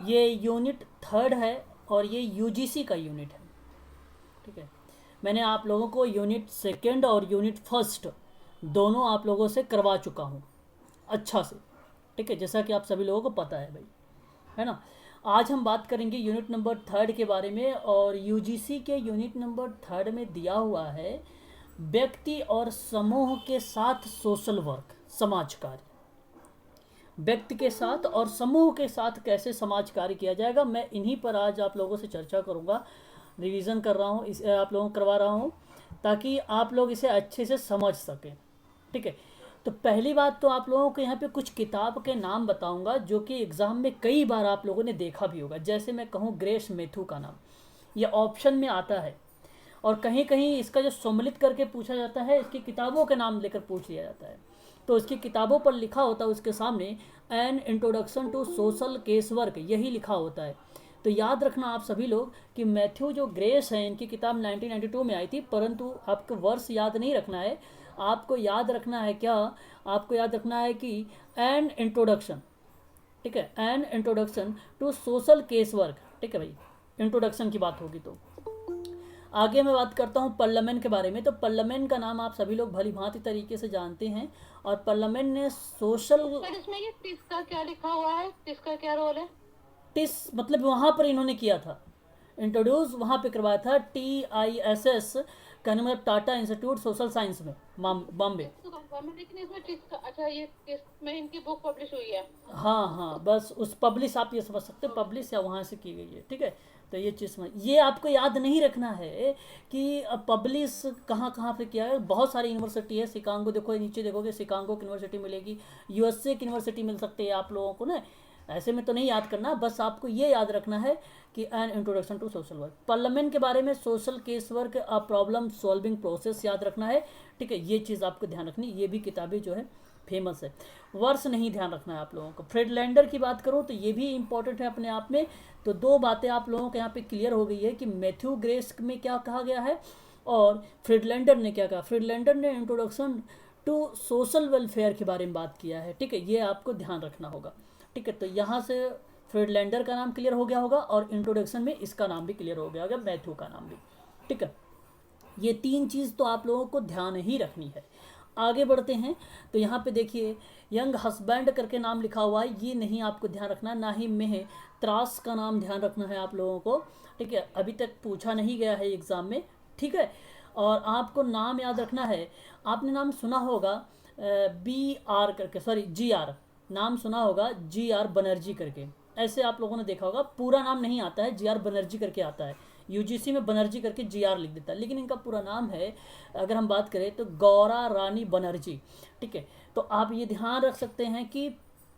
ये unit third है और ये यूजीसी का यूनिट है। ठीक है, मैंने आप लोगों को यूनिट सेकंड और यूनिट फर्स्ट दोनों आप लोगों से करवा चुका हूँ अच्छा से। ठीक है, जैसा कि आप सभी लोगों को पता है भाई, है ना। आज हम बात करेंगे यूनिट नंबर थर्ड के बारे में, और यूजीसी के यूनिट नंबर थर्ड में दिया हुआ है व्यक्ति और समूह के साथ सोशल वर्क, समाज कार्य। व्यक्ति के साथ और समूह के साथ कैसे समाज कार्य किया जाएगा, मैं इन्हीं पर आज आप लोगों से चर्चा करूंगा। रिवीजन कर रहा हूँ, इसे आप लोगों को करवा रहा हूँ ताकि आप लोग इसे अच्छे से समझ सकें। ठीक है, तो पहली बात तो आप लोगों को यहाँ पे कुछ किताब के नाम बताऊंगा जो कि एग्ज़ाम में कई बार आप लोगों ने देखा भी होगा। जैसे मैं कहूँ ग्रेस मेथू का नाम, ये ऑप्शन में आता है, और कहीं कहीं इसका जो सम्मिलित करके पूछा जाता है, इसकी किताबों के नाम लेकर पूछ लिया जाता है। तो इसकी किताबों पर लिखा होता है उसके सामने an introduction to social case work, यही लिखा होता है। तो याद रखना आप सभी लोग कि मैथ्यू जो ग्रेस हैं, इनकी किताब 1992 में आई थी, परंतु आपको वर्ष याद नहीं रखना है। आपको याद रखना है क्या, आपको याद रखना है कि एन इंट्रोडक्शन, ठीक है, an introduction to social case work. ठीक है भाई, इंट्रोडक्शन की बात होगी तो आगे मैं बात करता हूँ पार्लियामेंट के बारे में। तो पार्लियामेंट का नाम आप सभी लोग भली भांति तरीके से जानते हैं, और पार्लियामेंट ने सोशल, सर इसमें ये टिस का क्या लिखा हुआ है, टिस का क्या रोल है? टिस मतलब वहाँ पर इन्होंने किया था इंट्रोड्यूस, वहाँ पे करवाया था TISS, कहने मतलब टाटा इंस्टीट्यूट सोशल साइंस में, बॉम्बे। टिस तो कंफर्म है, लेकिन इसमें टिस का, अच्छा ये टिस में इनकी बुक पब्लिश हुई है। हाँ हाँ, बस उस पब्लिश आप ये समझ सकते हो, ओके। पब्लिश या वहाँ से की गई है। ठीक है, तो ये चीज़ समझ, ये आपको याद नहीं रखना है कि पब्लिश कहाँ कहाँ पे किया है। बहुत सारी यूनिवर्सिटी है, शिकागो देखो, नीचे देखोगे शिकागो की यूनिवर्सिटी मिलेगी, USA की यूनिवर्सिटी मिल सकती है आप लोगों को ना। ऐसे में तो नहीं याद करना, बस आपको ये याद रखना है कि an introduction to social work. Parliament के बारे में social case work a problem solving process याद रखना है। ठीक है, ये चीज़ आपको ध्यान रखनी, ये भी किताबें जो है फेमस है। वर्ष नहीं ध्यान रखना है आप लोगों को। फ्रेडलैंडर की बात करूँ तो ये भी इंपॉर्टेंट है अपने आप में। तो दो बातें आप लोगों के यहाँ पे क्लियर हो गई है कि मैथ्यू ग्रेस में क्या कहा गया है और फ्रेडलैंडर ने क्या कहा। फ्रेडलैंडर ने इंट्रोडक्शन टू सोशल वेलफेयर के बारे में बात किया है। ठीक है, ये आपको ध्यान रखना होगा। ठीक है, तो यहाँ से फ्रेडलैंडर का नाम क्लियर हो गया होगा, और इंट्रोडक्शन में इसका नाम भी क्लियर हो गया होगा, मैथ्यू का नाम भी। ठीक है, ये तीन चीज़ तो आप लोगों को ध्यान ही रखनी है। आगे बढ़ते हैं, तो यहाँ पे देखिए यंग हस्बैंड करके नाम लिखा हुआ है, ये नहीं आपको ध्यान रखना, ना ही मेह त्रास का नाम ध्यान रखना है आप लोगों को। ठीक है, अभी तक पूछा नहीं गया है एग्ज़ाम में। ठीक है, और आपको नाम याद रखना है, आपने नाम सुना होगा BR करके, सॉरी GR, नाम सुना होगा GR बनर्जी करके, ऐसे आप लोगों ने देखा होगा। पूरा नाम नहीं आता है, GR बनर्जी करके आता है। यूजीसी में बनर्जी करके GR लिख देता है, लेकिन इनका पूरा नाम है, अगर हम बात करें तो गौरा रानी बनर्जी। ठीक है, तो आप ये ध्यान रख सकते हैं कि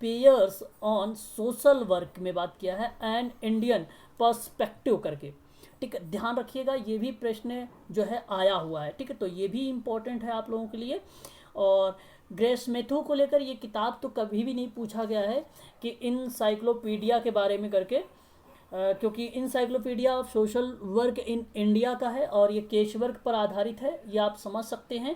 पेयर्स ऑन सोशल वर्क में बात किया है, एंड इंडियन पर्सपेक्टिव करके। ठीक है, ध्यान रखिएगा, ये भी प्रश्न जो है आया हुआ है। ठीक है, तो ये भी इम्पोर्टेंट है आप लोगों के लिए। और ग्रेस मेथू को लेकर ये किताब तो कभी भी नहीं पूछा गया है कि इनसाइक्लोपीडिया के बारे में करके, क्योंकि encyclopedia of social work in India का है और ये केश वर्क पर आधारित है, ये आप समझ सकते हैं,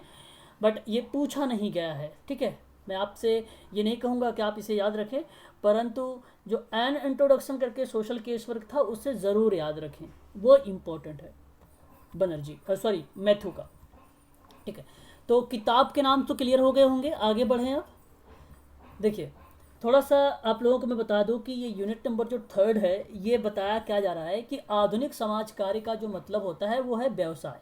बट ये पूछा नहीं गया है। ठीक है, मैं आपसे ये नहीं कहूँगा कि आप इसे याद रखें, परंतु जो एन इंट्रोडक्शन करके सोशल केस वर्क था उससे ज़रूर याद रखें, वो इम्पोर्टेंट है बनर्जी, सॉरी मैथ्यू का। ठीक है, तो किताब के नाम तो क्लियर हो गए होंगे, आगे बढ़ें आप। देखिए, थोड़ा सा आप लोगों को मैं बता दूं कि ये यूनिट नंबर जो थर्ड है, ये बताया क्या जा रहा है कि आधुनिक समाज कार्य का जो मतलब होता है वो है व्यवसाय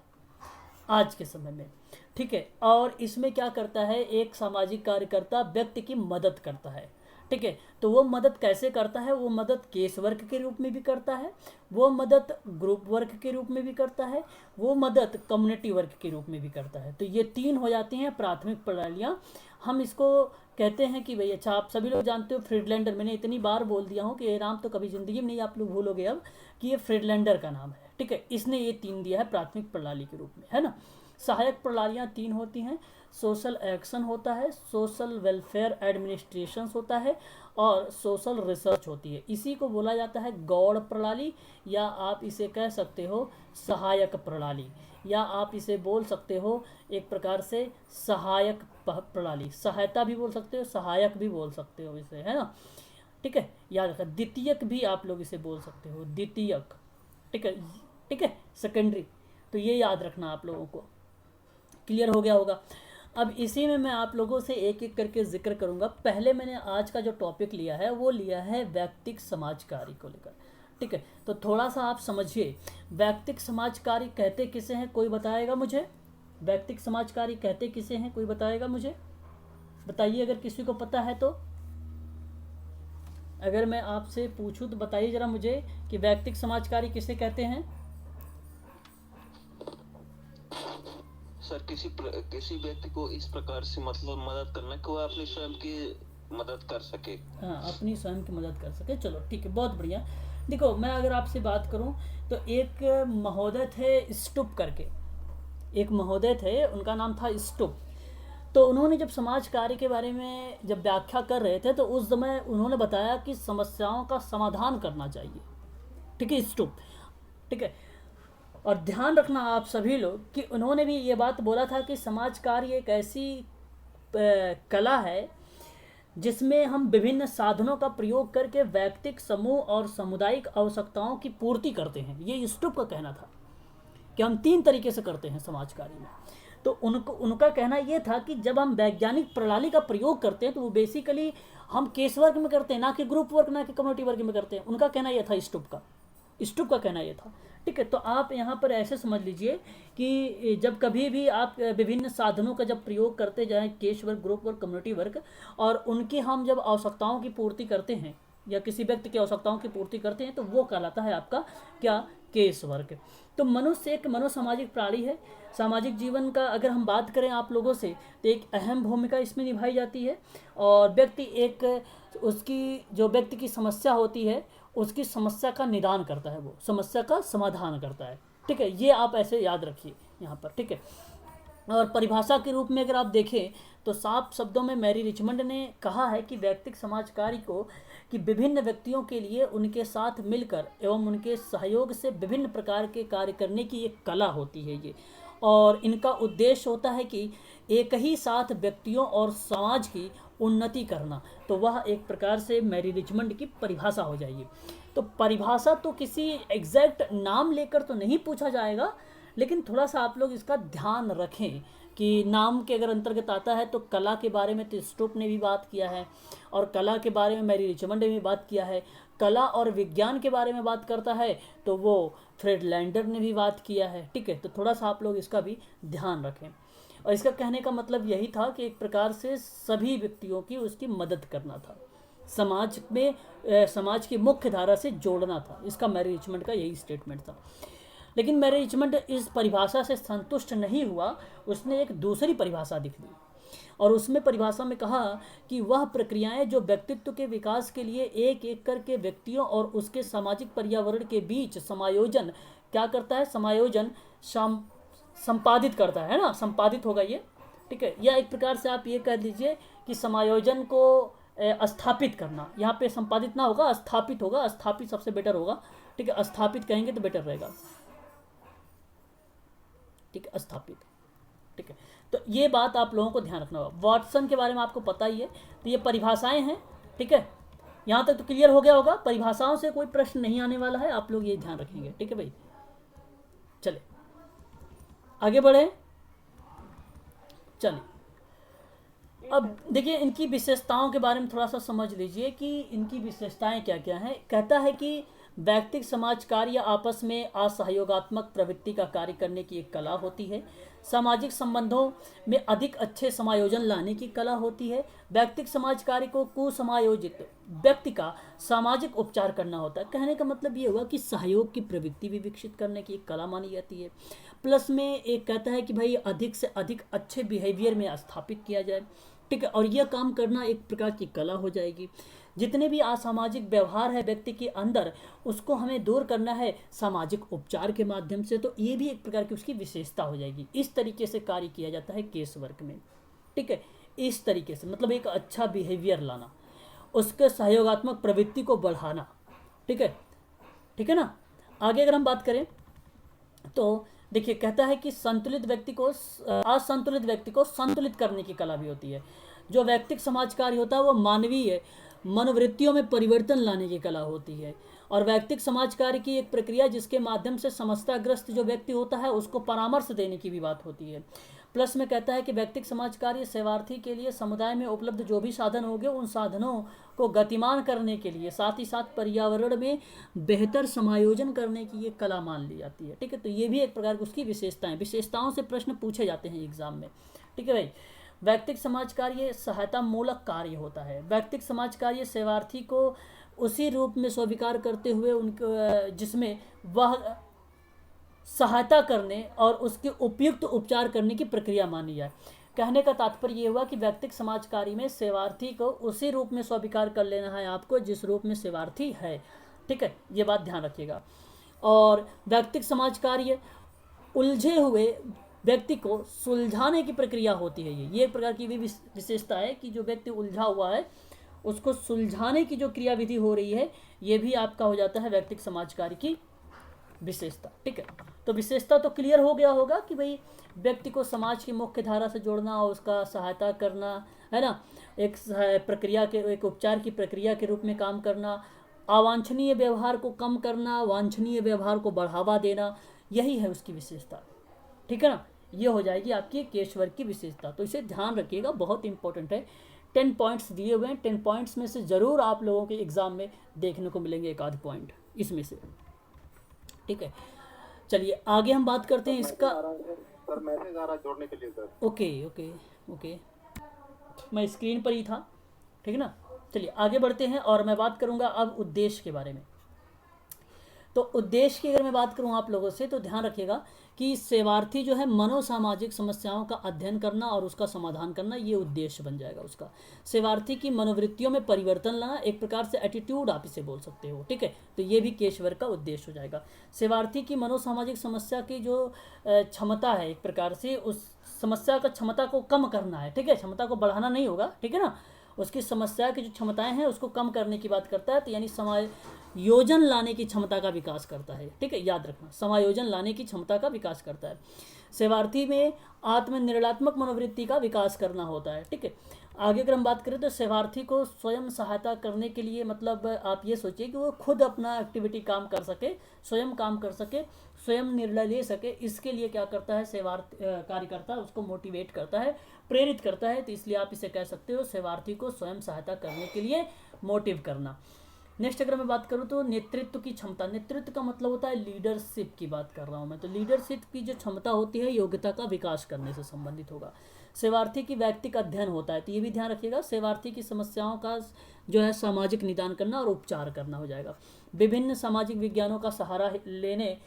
आज के समय में। ठीक है, और इसमें क्या करता है, एक सामाजिक कार्यकर्ता व्यक्ति की मदद करता है। ठीक है, तो वो मदद कैसे करता है, वो मदद केस वर्क के रूप में भी करता है, वो मदद ग्रुप वर्क के रूप में भी करता है, वो मदद कम्युनिटी वर्क के रूप में भी करता है। तो ये तीन हो जाती हैं प्राथमिक प्रणालियाँ। हम इसको कहते हैं कि भाई, अच्छा आप सभी लोग जानते हो फ्रीडलैंडर, मैंने इतनी बार बोल दिया हूँ कि ये नाम तो कभी ज़िंदगी में नहीं आप लोग भूलोगे अब, कि ये फ्रीडलैंडर का नाम है। ठीक है, इसने ये तीन दिया है प्राथमिक प्रणाली के रूप में, है ना। सहायक प्रणालियाँ तीन होती हैं, सोशल एक्शन होता है, सोशल वेलफेयर एडमिनिस्ट्रेशन होता है, और सोशल रिसर्च होती है। इसी को बोला जाता है गौड़ प्रणाली, या आप इसे कह सकते हो सहायक प्रणाली, या आप इसे बोल सकते हो एक प्रकार से सहायक प्रणाली, सहायता भी बोल सकते हो, सहायक भी बोल सकते हो इसे, है ना। ठीक है, याद रखा। द्वितीयक भी आप लोग इसे बोल सकते हो, द्वितीयक, ठीक है, ठीक है, सेकेंडरी। तो ये याद रखना आप लोगों को। क्लियर हो गया होगा। अब इसी में मैं आप लोगों से एक एक करके जिक्र करूंगा। पहले मैंने आज का जो टॉपिक लिया है वो लिया है वैयक्तिक समाज कार्य को लेकर, ठीक है। तो थोड़ा सा आप समझिए, वैयक्तिक समाज कार्य कहते किसे हैं, कोई बताएगा मुझे? वैयक्तिक समाज कार्य कहते किसे हैं, कोई बताएगा मुझे? बताइए अगर किसी को पता है तो। अगर मैं आपसे पूछूं तो बताइए जरा मुझे कि वैयक्तिक समाज कार्य किसे कहते हैं। सर किसी व्यक्ति को इस प्रकार से मतलब मदद करना कि वो अपनी स्वयं की मदद कर सके। हाँ, अपनी स्वयं की मदद कर सके। चलो ठीक है, बहुत बढ़िया। देखो, मैं अगर आपसे बात करूं तो एक महोदय थे स्टुप करके, एक महोदय थे, उनका नाम था स्टुप। तो उन्होंने जब समाज कार्य के बारे में जब व्याख्या कर रहे थे तो उस समय उन्होंने बताया कि समस्याओं का समाधान करना चाहिए, ठीक है, स्टुप, ठीक है। और ध्यान रखना आप सभी लोग कि उन्होंने भी ये बात बोला था कि समाज कार्य एक ऐसी कला है जिसमें हम विभिन्न साधनों का प्रयोग करके वैयक्तिक, समूह और सामुदायिक आवश्यकताओं की पूर्ति करते हैं। ये स्टुप का कहना था कि हम 3 तरीके से करते हैं समाज कार्य में। तो उनका कहना यह था कि जब हम वैज्ञानिक प्रणाली का प्रयोग करते हैं तो वो बेसिकली हम केस वर्क में करते हैं, ना कि ग्रुप वर्क, ना कि कम्युनिटी वर्क में करते हैं। उनका कहना यह था, स्टुप का कहना यह था, ठीक है। तो आप यहाँ पर ऐसे समझ लीजिए कि जब कभी भी आप विभिन्न साधनों का जब प्रयोग करते जाएं, case work, group work, community work, और उनकी हम जब आवश्यकताओं की पूर्ति करते हैं या किसी व्यक्ति की आवश्यकताओं की पूर्ति करते हैं तो वो कहलाता है आपका क्या, केस वर्क। तो मनुष्य एक मनोसामाजिक प्राणी है। सामाजिक जीवन का अगर हम बात करें आप लोगों से तो एक अहम भूमिका इसमें निभाई जाती है। और व्यक्ति एक उसकी जो व्यक्ति की समस्या होती है उसकी समस्या का निदान करता है, वो समस्या का समाधान करता है, ठीक है। ये आप ऐसे याद रखिए यहाँ पर, ठीक है। और परिभाषा के रूप में अगर आप देखें तो साफ शब्दों में मैरी रिचमंड ने कहा है कि वैयक्तिक समाज कार्य को कि विभिन्न व्यक्तियों के लिए उनके साथ मिलकर एवं उनके सहयोग से विभिन्न प्रकार के कार्य करने की एक कला होती है ये। और इनका उद्देश्य होता है कि एक ही साथ व्यक्तियों और समाज की उन्नति करना। तो वह एक प्रकार से मैरी रिचमंड की परिभाषा हो जाएगी। तो परिभाषा तो किसी एग्जैक्ट नाम लेकर तो नहीं पूछा जाएगा, लेकिन थोड़ा सा आप लोग इसका ध्यान रखें कि नाम के अगर अंतर्गत आता है तो कला के बारे में तो स्टुप ने भी बात किया है, और कला के बारे में मैरी रिचमंड ने भी बात किया है। कला और विज्ञान के बारे में बात करता है तो वो फ्रेड लैंडर ने भी बात किया है, ठीक है। तो थोड़ा सा आप लोग इसका भी ध्यान रखें। और इसका कहने का मतलब यही था कि एक प्रकार से सभी व्यक्तियों की उसकी मदद करना था, समाज में समाज की मुख्य धारा से जोड़ना था। इसका मैरी रिचमंड का यही स्टेटमेंट था। लेकिन मैरी रिचमंड इस परिभाषा से संतुष्ट नहीं हुआ, उसने एक दूसरी परिभाषा लिख दी। और उसमें परिभाषा में कहा कि वह प्रक्रियाएं जो व्यक्तित्व के विकास के लिए एक एक करके व्यक्तियों और उसके सामाजिक पर्यावरण के बीच समायोजन क्या करता है, समायोजन संपादित करता है ना, संपादित होगा ये, ठीक है। या एक प्रकार से आप ये कह लीजिए कि समायोजन को स्थापित करना, यहाँ पे संपादित ना होगा, स्थापित होगा। स्थापित सबसे बेटर होगा, ठीक है, स्थापित कहेंगे तो बेटर रहेगा, ठीक है, स्थापित, ठीक है। तो ये बात आप लोगों को ध्यान रखना होगा। वाटसन के बारे में आपको पता ही है। तो ये परिभाषाएं हैं, ठीक है। यहाँ तक तो क्लियर हो गया होगा। परिभाषाओं से कोई प्रश्न नहीं आने वाला है, आप लोग ये ध्यान रखेंगे, ठीक है भाई। चले आगे बढ़े। चलिए अब देखिए इनकी विशेषताओं के बारे में थोड़ा सा समझ लीजिए कि इनकी विशेषताएं क्या क्या हैं। कहता है कि वैयक्तिक समाज कार्य आपस में असहयोगात्मक प्रवृत्ति का कार्य करने की एक कला होती है। सामाजिक संबंधों में अधिक अच्छे समायोजन लाने की कला होती है। वैयक्तिक समाज कार्य को कुसमायोजित व्यक्ति का सामाजिक उपचार करना होता है। कहने का मतलब ये हुआ कि सहयोग की प्रवृत्ति भी विकसित करने की एक कला मानी जाती है। प्लस में एक कहता है कि भाई अधिक से अधिक अच्छे बिहेवियर में स्थापित किया जाए, ठीक है। और यह काम करना एक प्रकार की कला हो जाएगी। जितने भी असामाजिक व्यवहार है व्यक्ति के अंदर, उसको हमें दूर करना है सामाजिक उपचार के माध्यम से। तो ये भी एक प्रकार की उसकी विशेषता हो जाएगी। इस तरीके से कार्य किया जाता है केस वर्क में, ठीक है। इस तरीके से मतलब एक अच्छा बिहेवियर लाना, उसके सहयोगात्मक प्रवृत्ति को बढ़ाना, ठीक है, ठीक है ना। आगे अगर हम बात करें तो देखिए कहता है कि संतुलित व्यक्ति को असंतुलित व्यक्ति को संतुलित करने की कला भी होती है। जो वैयक्तिक समाज कार्य होता है वो मानवीय मनोवृत्तियों में परिवर्तन लाने की कला होती है। और वैयक्तिक समाज कार्य की एक प्रक्रिया जिसके माध्यम से समस्याग्रस्त जो व्यक्ति होता है उसको परामर्श देने की भी बात होती है। प्लस में कहता है कि वैयक्तिक समाज कार्य सेवार्थी के लिए समुदाय में उपलब्ध जो भी साधन होंगे उन साधनों को गतिमान करने के लिए साथ ही साथ पर्यावरण में बेहतर समायोजन करने की ये कला मान ली जाती है। ठीक है, तो ये भी एक प्रकार की उसकी विशेषताओं से प्रश्न पूछे जाते हैं एग्जाम में। ठीक है भाई, वैयक्तिक समाज कार्य सहायता मूलक कार्य होता है। वैयक्तिक समाज कार्य सेवार्थी को उसी रूप में स्वीकार करते हुए उनको जिसमें वह सहायता करने और उसके उपयुक्त उपचार करने की प्रक्रिया मानी जाए। कहने का तात्पर्य ये हुआ कि वैयक्तिक समाज कार्य में सेवार्थी को उसी रूप में स्वीकार कर लेना है आपको जिस रूप में सेवार्थी है। ठीक है, ये बात ध्यान रखिएगा। और वैयक्तिक समाज कार्य उलझे हुए व्यक्ति को सुलझाने की प्रक्रिया होती है। ये एक प्रकार की भी विशेषता है कि जो व्यक्ति उलझा हुआ है उसको सुलझाने की जो क्रियाविधि हो रही है ये भी आपका हो जाता है वैयक्तिक समाज कार्य की विशेषता। ठीक है, तो विशेषता तो क्लियर हो गया होगा कि भाई व्यक्ति को समाज की मुख्य धारा से जोड़ना और उसका सहायता करना है ना, एक प्रक्रिया के एक उपचार की प्रक्रिया के रूप में काम करना, अवांछनीय व्यवहार को कम करना, वांछनीय व्यवहार को बढ़ावा देना, यही है उसकी विशेषता। ठीक है ना, ये हो जाएगी आपकी केशवर की विशेषता। तो इसे ध्यान रखिएगा, बहुत इंपॉर्टेंट है। 10 पॉइंट्स दिए हुए हैं, 10 पॉइंट्स में से ज़रूर आप लोगों के एग्ज़ाम में देखने को मिलेंगे एक आध पॉइंट इसमें से। ठीक है, चलिए आगे हम बात करते हैं इसका। सर मैसेज आ रहा है जोड़ने के लिए सर। ओके ओके ओके, मैं स्क्रीन पर ही था। ठीक है ना, चलिए आगे बढ़ते हैं और मैं बात करूंगा अब उद्देश्य के बारे में। तो उद्देश्य की अगर मैं बात करूं आप लोगों से तो ध्यान रखिएगा कि सेवार्थी जो है मनोसामाजिक समस्याओं का अध्ययन करना और उसका समाधान करना, ये उद्देश्य बन जाएगा उसका। सेवार्थी की मनोवृत्तियों में परिवर्तन लाना, एक प्रकार से एटीट्यूड आप इसे बोल सकते हो। ठीक है, तो ये भी केशवर का उद्देश्य हो जाएगा। सेवार्थी की मनोसामाजिक समस्या की जो क्षमता है, एक प्रकार से उस समस्या का क्षमता को कम करना है। ठीक है, क्षमता को बढ़ाना नहीं होगा। ठीक है ना, उसकी समस्या की जो क्षमताएं हैं उसको कम करने की बात करता है। तो यानी समायोजन लाने की क्षमता का विकास करता है। ठीक है, याद रखना, समायोजन लाने की क्षमता का विकास करता है। सेवार्थी में आत्मनिर्णयात्मक मनोवृत्ति का विकास करना होता है। ठीक है, आगे अगर हम बात करें तो सेवार्थी को स्वयं सहायता करने के लिए मतलब आप ये सोचिए कि वो खुद अपना एक्टिविटी काम कर सके, स्वयं काम कर सके, स्वयं निर्णय ले सके, इसके लिए क्या करता है सेवार्थी कार्यकर्ता उसको मोटिवेट करता है, प्रेरित करता है। तो इसलिए आप इसे कह सकते हो सेवार्थी को स्वयं सहायता करने के लिए मोटिव करना। नेक्स्ट अगर मैं बात करूँ तो नेतृत्व की क्षमता। नेतृत्व का मतलब होता है लीडरशिप की बात कर रहा हूँ मैं। तो लीडरशिप की जो क्षमता होती है योग्यता का विकास करने से संबंधित होगा। सेवार्थी की वैयक्तिक अध्ययन होता है, तो ये भी ध्यान रखिएगा। सेवार्थी की समस्याओं का जो है सामाजिक निदान करना और उपचार करना हो जाएगा। विभिन्न सामाजिक विज्ञानों का सहारा लेने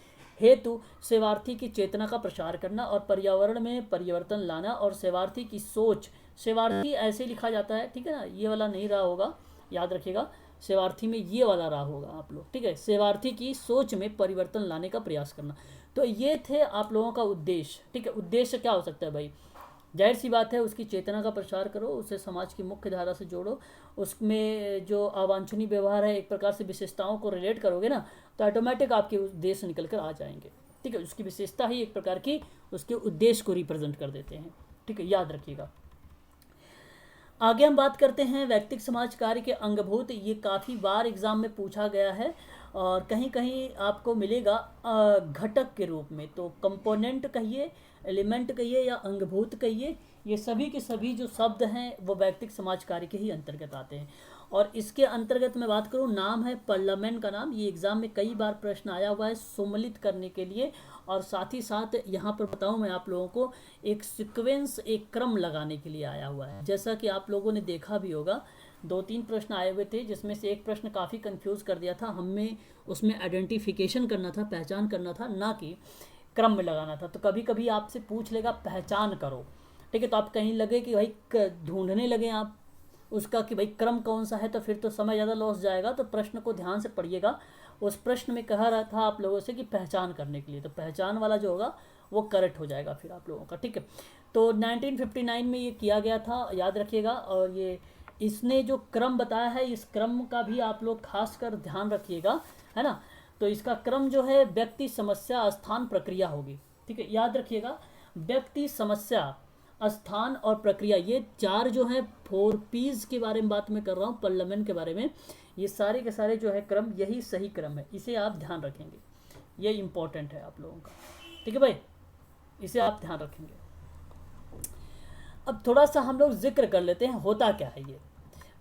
हेतु सेवार्थी की चेतना का प्रसार करना और पर्यावरण में परिवर्तन लाना और सेवार्थी की सोच। सेवार्थी ऐसे लिखा जाता है, ठीक है ना, ये वाला नहीं रहा होगा, याद रखिएगा। सेवार्थी में ये वाला रहा होगा आप लोग। ठीक है, सेवार्थी की सोच में परिवर्तन लाने का प्रयास करना। तो ये थे आप लोगों का उद्देश्य। ठीक है, उद्देश्य क्या हो सकता है भाई? जाहिर सी बात है उसकी चेतना का प्रसार करो, उसे समाज की मुख्य धारा से जोड़ो, उसमें जो अवांछनीय व्यवहार है एक प्रकार से विशेषताओं को रिलेट करोगे ना तो ऑटोमेटिक आपके उद्देश्य निकल कर आ जाएंगे। ठीक है, उसकी विशेषता ही एक प्रकार की उसके उद्देश्य को रिप्रेजेंट कर देते हैं। ठीक है, याद रखिएगा। आगे हम बात करते हैं वैयक्तिक समाज कार्य के अंगभूत। ये काफ़ी बार एग्जाम में पूछा गया है और कहीं कहीं आपको मिलेगा घटक के रूप में। तो कंपोनेंट कहिए, एलिमेंट कहिए या अंगभूत कहिए, ये सभी के सभी जो शब्द हैं वो वैयक्तिक समाज कार्य के ही अंतर्गत आते हैं। और इसके अंतर्गत मैं बात करूँ, नाम है पार्लियामेंट का नाम। ये एग्ज़ाम में कई बार प्रश्न आया हुआ है सम्मिलित करने के लिए। और साथ ही साथ यहाँ पर बताऊँ मैं आप लोगों को एक सीक्वेंस, एक क्रम लगाने के लिए आया हुआ है। जैसा कि आप लोगों ने देखा भी होगा 2-3 प्रश्न आए हुए थे जिसमें से एक प्रश्न काफ़ी कंफ्यूज कर दिया था। हमें उसमें आइडेंटिफिकेशन करना था, पहचान करना था, ना कि क्रम में लगाना था। तो कभी कभी आपसे पूछ लेगा पहचान करो। ठीक है, तो आप कहीं लगे कि भाई ढूंढने लगे आप उसका कि भाई क्रम कौन सा है, तो फिर तो समय ज़्यादा लॉस जाएगा। तो प्रश्न को ध्यान से पढ़िएगा। उस प्रश्न में कहा रहा था आप लोगों से कि पहचान करने के लिए, तो पहचान वाला जो होगा वो करेक्ट हो जाएगा फिर आप लोगों का। ठीक है, तो 1959 में ये किया गया था, याद रखिएगा। और ये इसने जो क्रम बताया है इस क्रम का भी आप लोग खास कर ध्यान रखिएगा, है ना। तो इसका क्रम जो है व्यक्ति, समस्या, स्थान, प्रक्रिया होगी। ठीक है, याद रखिएगा। व्यक्ति, समस्या, स्थान और प्रक्रिया, ये चार जो है 4 P's के बारे में बात मैं कर रहा हूँ पार्लियामेंट के बारे में। ये सारे के सारे जो है क्रम, यही सही क्रम है, इसे आप ध्यान रखेंगे, ये इंपॉर्टेंट है आप लोगों का। ठीक है भाई, इसे आप ध्यान रखेंगे। अब थोड़ा सा हम लोग जिक्र कर लेते हैं होता क्या है ये।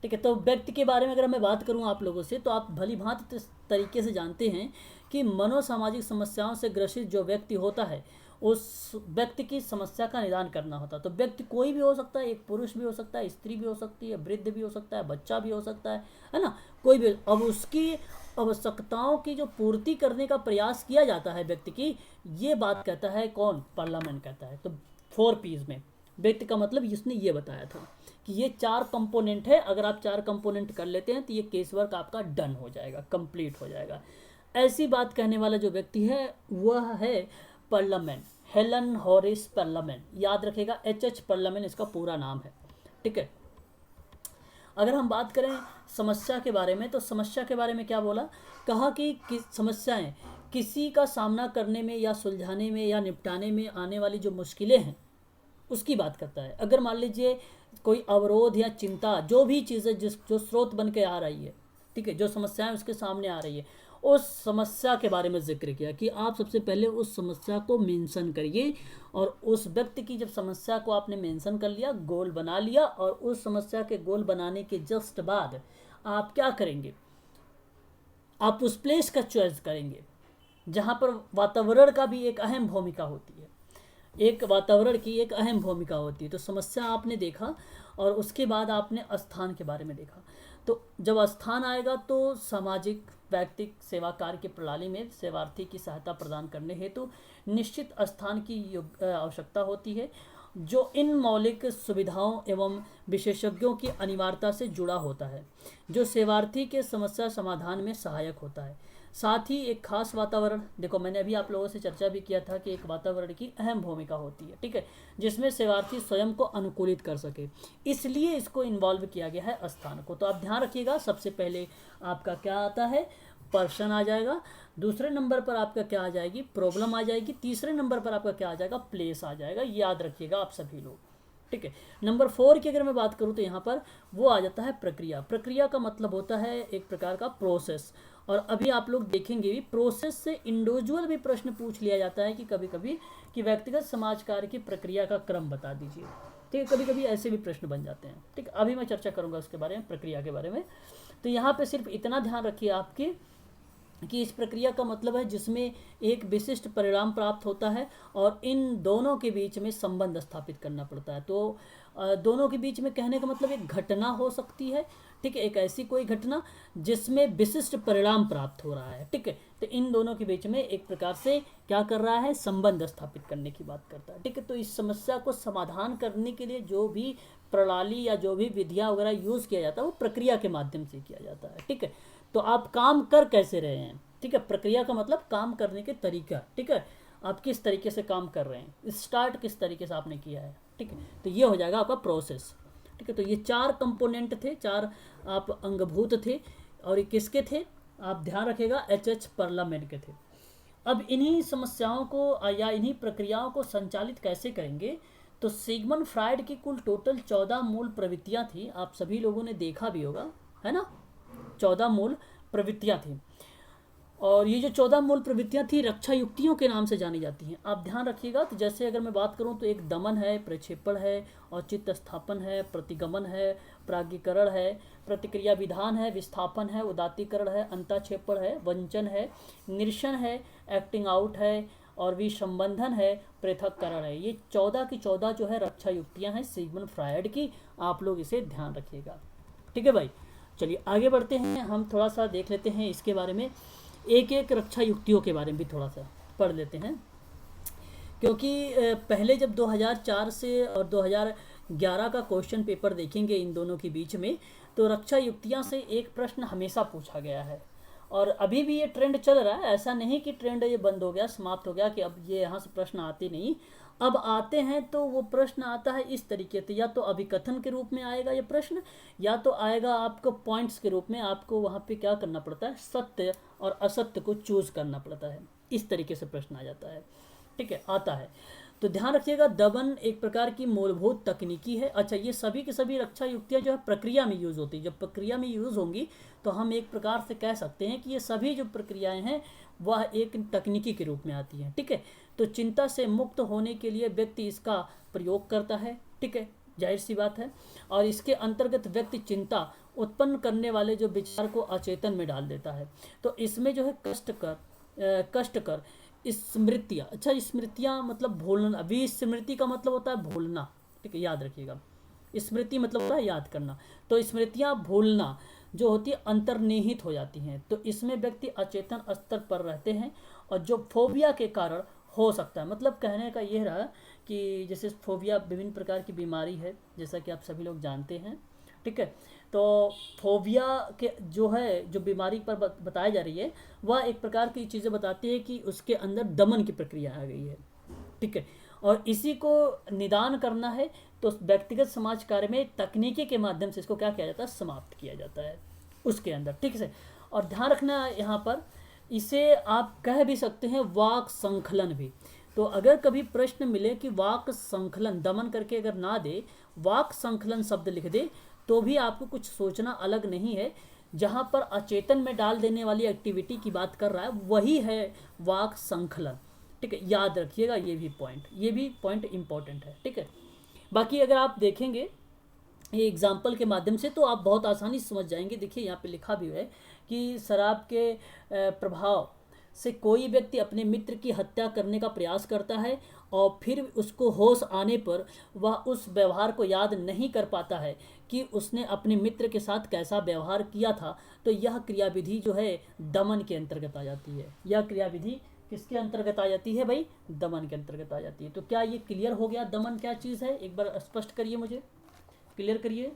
ठीक है, तो व्यक्ति के बारे में अगर मैं बात करूं आप लोगों से, तो आप भली भांति तरीके से जानते हैं कि मनोसामाजिक समस्याओं से ग्रसित जो व्यक्ति होता है, उस व्यक्ति की समस्या का निदान करना होता है। तो व्यक्ति कोई भी हो सकता है, एक पुरुष भी हो सकता है, स्त्री भी हो सकती है, वृद्ध भी हो सकता है, बच्चा भी हो सकता है ना, कोई भी। अब उसकी आवश्यकताओं की जो पूर्ति करने का प्रयास किया जाता है व्यक्ति की, ये बात कहता है कौन, पार्लियामेंट कहता है। तो 4 P's में व्यक्ति का मतलब इसने ये बताया था कि ये 4 कंपोनेंट है। अगर आप 4 कंपोनेंट कर लेते हैं तो ये केस वर्क आपका डन हो जाएगा, कंप्लीट हो जाएगा। ऐसी बात कहने वाला जो व्यक्ति है वह है पार्लियामेंट, हेलन हॉरिस पार्लियामेंट। याद रखेगा, H पार्लियामेंट इसका पूरा नाम है। ठीक है, अगर हम बात करें समस्या के बारे में, तो समस्या के बारे में क्या बोला, कहा कि समस्याएं किसी का सामना करने में या सुलझाने में या निपटाने में आने वाली जो मुश्किलें हैं उसकी बात करता है। अगर मान लीजिए कोई अवरोध या चिंता, जो भी चीज़ें जो स्रोत बन के आ रही है, ठीक है, जो समस्याएं उसके सामने आ रही है, उस समस्या के बारे में जिक्र किया कि आप सबसे पहले उस समस्या को मेंशन करिए, और उस व्यक्ति की जब समस्या को आपने मेंशन कर लिया, गोल बना लिया, और उस समस्या के गोल बनाने के जस्ट बाद आप क्या करेंगे, आप उस प्लेस का चॉइस करेंगे जहाँ पर वातावरण का भी एक अहम भूमिका होती है, एक वातावरण की एक अहम भूमिका होती है। तो समस्या आपने देखा और उसके बाद आपने स्थान के बारे में देखा। तो जब स्थान आएगा तो सामाजिक व्यक्तिक सेवा कार्य की प्रणाली में सेवार्थी की सहायता प्रदान करने हेतु निश्चित स्थान की आवश्यकता होती है, जो इन मौलिक सुविधाओं एवं विशेषज्ञों की अनिवार्यता से जुड़ा होता है, जो सेवार्थी के समस्या समाधान में सहायक होता है। साथ ही एक खास वातावरण, देखो मैंने अभी आप लोगों से चर्चा भी किया था कि एक वातावरण की अहम भूमिका होती है, ठीक है, जिसमें सेवार्थी स्वयं को अनुकूलित कर सके, इसलिए इसको इन्वॉल्व किया गया है स्थान को। तो आप ध्यान रखिएगा, सबसे पहले आपका क्या आता है, पर्सन आ जाएगा, दूसरे नंबर पर आपका क्या आ जाएगी, प्रॉब्लम आ जाएगी, तीसरे नंबर पर आपका क्या आ जाएगा, प्लेस आ जाएगा। याद रखिएगा आप सभी लोग, ठीक है। नंबर 4 की अगर मैं बात करूँ तो यहाँ पर वो आ जाता है प्रक्रिया। प्रक्रिया का मतलब होता है एक प्रकार का प्रोसेस, और अभी आप लोग देखेंगे भी प्रोसेस से इंडिविजुअल भी प्रश्न पूछ लिया जाता है कि कभी कभी कि व्यक्तिगत समाज कार्य की प्रक्रिया का क्रम बता दीजिए, ठीक है, कभी कभी ऐसे भी प्रश्न बन जाते हैं, ठीक है। अभी मैं चर्चा करूँगा उसके बारे में, प्रक्रिया के बारे में। तो यहाँ पे सिर्फ इतना ध्यान रखिए आपके कि इस प्रक्रिया का मतलब है जिसमें एक विशिष्ट परिणाम प्राप्त होता है और इन दोनों के बीच में संबंध स्थापित करना पड़ता है। तो दोनों के बीच में कहने का मतलब एक घटना हो सकती है, ठीक है, एक ऐसी कोई घटना जिसमें विशिष्ट परिणाम प्राप्त हो रहा है, ठीक है। तो इन दोनों के बीच में एक प्रकार से क्या कर रहा है, संबंध स्थापित करने की बात करता है, ठीक है। तो इस समस्या को समाधान करने के लिए जो भी प्रणाली या जो भी विधियाँ वगैरह यूज़ किया जाता है वो प्रक्रिया के माध्यम से किया जाता है, ठीक है। तो आप काम कर कैसे रहे हैं, ठीक है, प्रक्रिया का मतलब काम करने के तरीका, ठीक है, आप किस तरीके से काम कर रहे हैं, स्टार्ट किस तरीके से आपने किया है, ठीक है। तो ये हो जाएगा आपका प्रोसेस, ठीक है। तो ये 4 कंपोनेंट थे, 4 आप अंगभूत थे, और ये किसके थे, आप ध्यान रखेगा, H पार्लियामेंट के थे। अब इन्हीं समस्याओं को या इन्हीं प्रक्रियाओं को संचालित कैसे करेंगे, तो सिगमंड फ्रायड की कुल टोटल 14 मूल प्रवृत्तियाँ थी, आप सभी लोगों ने देखा भी होगा, है ना, 14 मूल प्रवृत्तियाँ थी। और ये जो 14 मूल प्रवृत्तियाँ थी रक्षा युक्तियों के नाम से जानी जाती हैं, आप ध्यान रखिएगा। तो जैसे अगर मैं बात करूँ तो एक दमन है, प्रक्षेपण है, औचित्य स्थापन है, प्रतिगमन है, प्राज्ञीकरण है, प्रतिक्रिया विधान है, विस्थापन है, उदात्तीकरण है, अंताक्षेपण है, वंचन है, निरसन है, एक्टिंग आउट है, और विसंबंधन है, पृथक्करण है। ये 14 की 14 जो है रक्षा युक्तियाँ हैं सिगमंड फ्रायड की, आप लोग इसे ध्यान रखिएगा, ठीक है भाई। चलिए आगे बढ़ते हैं, हम थोड़ा सा देख लेते हैं इसके बारे में, एक एक रक्षा युक्तियों के बारे में भी थोड़ा सा पढ़ लेते हैं, क्योंकि पहले जब 2004 से और 2011 का क्वेश्चन पेपर देखेंगे इन दोनों के बीच में, तो रक्षा युक्तियां से एक प्रश्न हमेशा पूछा गया है, और अभी भी ये ट्रेंड चल रहा है। ऐसा नहीं कि ट्रेंड ये बंद हो गया, समाप्त हो गया, कि अब ये यहाँ से प्रश्न आते नहीं, अब आते हैं। तो वो प्रश्न आता है इस तरीके से, या तो अभिकथन के रूप में आएगा ये प्रश्न, या तो आएगा आपको पॉइंट्स के रूप में, आपको वहाँ पे क्या करना पड़ता है, सत्य और असत्य को चूज करना पड़ता है, इस तरीके से प्रश्न आ जाता है, ठीक है, आता है। तो ध्यान रखिएगा, दमन एक प्रकार की मूलभूत तकनीकी है। अच्छा, ये सभी की सभी रक्षा युक्तियाँ जो है प्रक्रिया में यूज़ होती है। जब प्रक्रिया में यूज़ होंगी तो हम एक प्रकार से कह सकते हैं कि ये सभी जो प्रक्रियाएं हैं वह एक तकनीकी के रूप में आती हैं। ठीक है, तो चिंता से मुक्त होने के लिए व्यक्ति इसका प्रयोग करता है। ठीक है, जाहिर सी बात है। और इसके अंतर्गत व्यक्ति चिंता उत्पन्न करने वाले जो विचार को अचेतन में डाल देता है। तो इसमें जो है कष्टकर स्मृतियाँ, अच्छा स्मृतियाँ मतलब भूलना, विस्मृति का मतलब होता है भूलना। ठीक है, याद रखिएगा, स्मृति मतलब होता है याद करना। तो स्मृतियाँ भूलना जो होती है अंतर्निहित हो जाती हैं। तो इसमें व्यक्ति अचेतन स्तर पर रहते हैं और जो फोबिया के कारण हो सकता है, मतलब कहने का ये रहा कि जैसे फोबिया विभिन्न प्रकार की बीमारी है, जैसा कि आप सभी लोग जानते हैं। ठीक है, तो फोबिया के जो बीमारी पर बताई जा रही है वह एक प्रकार की चीज़ें बताती है कि उसके अंदर दमन की प्रक्रिया आ गई है। ठीक है, और इसी को निदान करना है तो व्यक्तिगत समाज कार्य में तकनीकी के माध्यम से इसको क्या किया जाता है, समाप्त किया जाता है उसके अंदर। ठीक है, और ध्यान रखना यहाँ पर इसे आप कह भी सकते हैं वाक संकलन भी। तो अगर कभी प्रश्न मिले कि वाक संकलन दमन करके अगर ना दे, वाक संकलन शब्द लिख दे, तो भी आपको कुछ सोचना अलग नहीं है। जहाँ पर अचेतन में डाल देने वाली एक्टिविटी की बात कर रहा है वही है वाक संकलन। ठीक है, याद रखिएगा ये भी पॉइंट इंपॉर्टेंट है। ठीक है, बाकी अगर आप देखेंगे ये एग्जाम्पल के माध्यम से तो आप बहुत आसानी से समझ जाएंगे। देखिए यहाँ पे लिखा भी है कि शराब के प्रभाव से कोई व्यक्ति अपने मित्र की हत्या करने का प्रयास करता है और फिर उसको होश आने पर वह उस व्यवहार को याद नहीं कर पाता है कि उसने अपने मित्र के साथ कैसा व्यवहार किया था। तो यह क्रियाविधि जो है दमन के अंतर्गत आ जाती है। यह क्रियाविधि किसके अंतर्गत आ जाती है भाई, दमन के अंतर्गत आ जाती है। तो क्या ये क्लियर हो गया दमन क्या चीज़ है, एक बार स्पष्ट करिए, मुझे क्लियर करिए,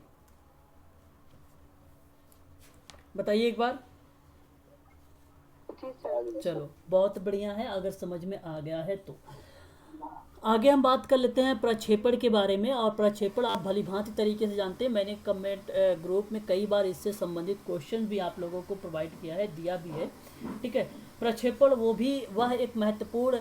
बताइए एक बार। चलो बहुत बढ़िया है, अगर समझ में आ गया है तो आगे हम बात कर लेते हैं प्रक्षेपण के बारे में। और प्रक्षेपण आप भली भांति तरीके से जानते हैं, मैंने कमेंट ग्रुप में कई बार इससे संबंधित क्वेश्चन भी आप लोगों को प्रोवाइड किया है, दिया भी है। ठीक है, प्रक्षेपण वह एक महत्वपूर्ण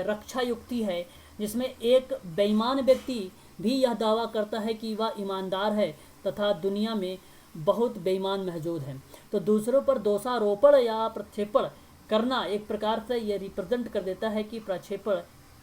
रक्षा युक्ति है जिसमें एक बेईमान व्यक्ति भी यह दावा करता है कि वह ईमानदार है तथा दुनिया में बहुत बेईमान मौजूद हैं। तो दूसरों पर दोषारोपण या प्रक्षेपण करना एक प्रकार से यह रिप्रेजेंट कर देता है कि प्रक्षेपण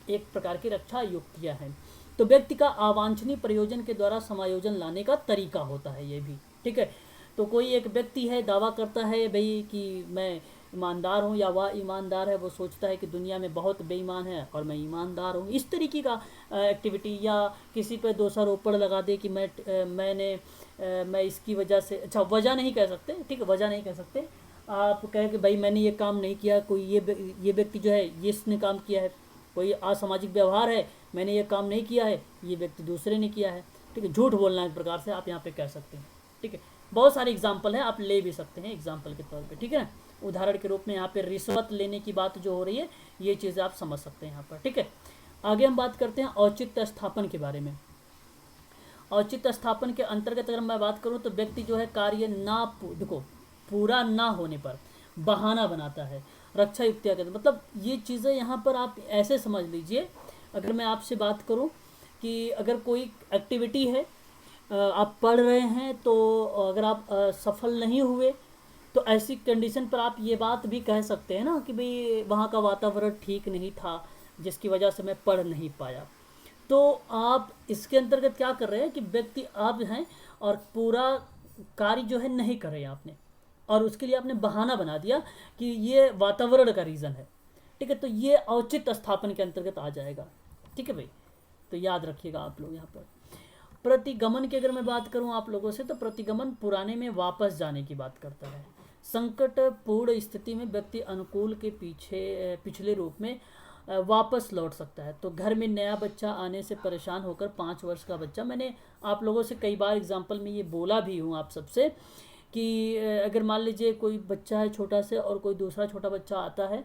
एक प्रकार की रक्षा युक्तियाँ हैं। तो व्यक्ति का अवांछनीय प्रयोजन के द्वारा समायोजन लाने का तरीका होता है ये भी। ठीक है, तो कोई एक व्यक्ति है दावा करता है भाई कि मैं ईमानदार हूँ या वह ईमानदार है, वो सोचता है कि दुनिया में बहुत बेईमान है और मैं ईमानदार हूँ, इस तरीके का एक्टिविटी। या किसी पर दोषारोपण लगा दे कि मैं इसकी वजह से, अच्छा वजह नहीं कह सकते, ठीक है वजह नहीं कह सकते, आप कहें कि भाई मैंने ये काम नहीं किया, कोई ये व्यक्ति जो है ये इसने काम किया है, कोई असामाजिक व्यवहार है, मैंने ये काम नहीं किया है, ये व्यक्ति दूसरे ने किया है। ठीक है, झूठ बोलना एक प्रकार से आप यहाँ पे कह सकते हैं। ठीक है, बहुत सारे एग्जाम्पल हैं, आप ले भी सकते हैं एग्जाम्पल के तौर पे। ठीक है ना, उदाहरण के रूप में यहाँ पे रिश्वत लेने की बात जो हो रही है, ये चीज़ें आप समझ सकते हैं यहाँ पर। ठीक है, आगे हम बात करते हैं औचित्य स्थापन के बारे में। औचित्य स्थापन के अंतर्गत अगर मैं बात करूँ तो व्यक्ति जो है कार्य पूरा ना होने पर बहाना बनाता है। रक्षा युक्तियाँ कहते हैं, मतलब ये चीज़ें यहाँ पर आप ऐसे समझ लीजिए। अगर मैं आपसे बात करूँ कि अगर कोई एक्टिविटी है, आप पढ़ रहे हैं, तो अगर आप सफल नहीं हुए तो ऐसी कंडीशन पर आप ये बात भी कह सकते हैं ना कि भाई वहाँ का वातावरण ठीक नहीं था जिसकी वजह से मैं पढ़ नहीं पाया। तो आप इसके अंतर्गत क्या कर रहे हैं कि व्यक्ति आप हैं और पूरा कार्य जो है नहीं कर रहे हैं आपने, और उसके लिए आपने बहाना बना दिया कि ये वातावरण का रीज़न है। ठीक है, तो ये औचित्य स्थापन के अंतर्गत आ जाएगा। ठीक है भाई, तो याद रखिएगा आप लोग यहाँ पर। प्रतिगमन की अगर मैं बात करूँ आप लोगों से, तो प्रतिगमन पुराने में वापस जाने की बात करता है। संकटपूर्ण स्थिति में व्यक्ति अनुकूल के पिछले रूप में वापस लौट सकता है। तो घर में नया बच्चा आने से परेशान होकर 5 वर्ष का बच्चा, मैंने आप लोगों से कई बार एग्जाम्पल में ये बोला भी हूँ आप सबसे कि अगर मान लीजिए कोई बच्चा है छोटा से और कोई दूसरा छोटा बच्चा आता है,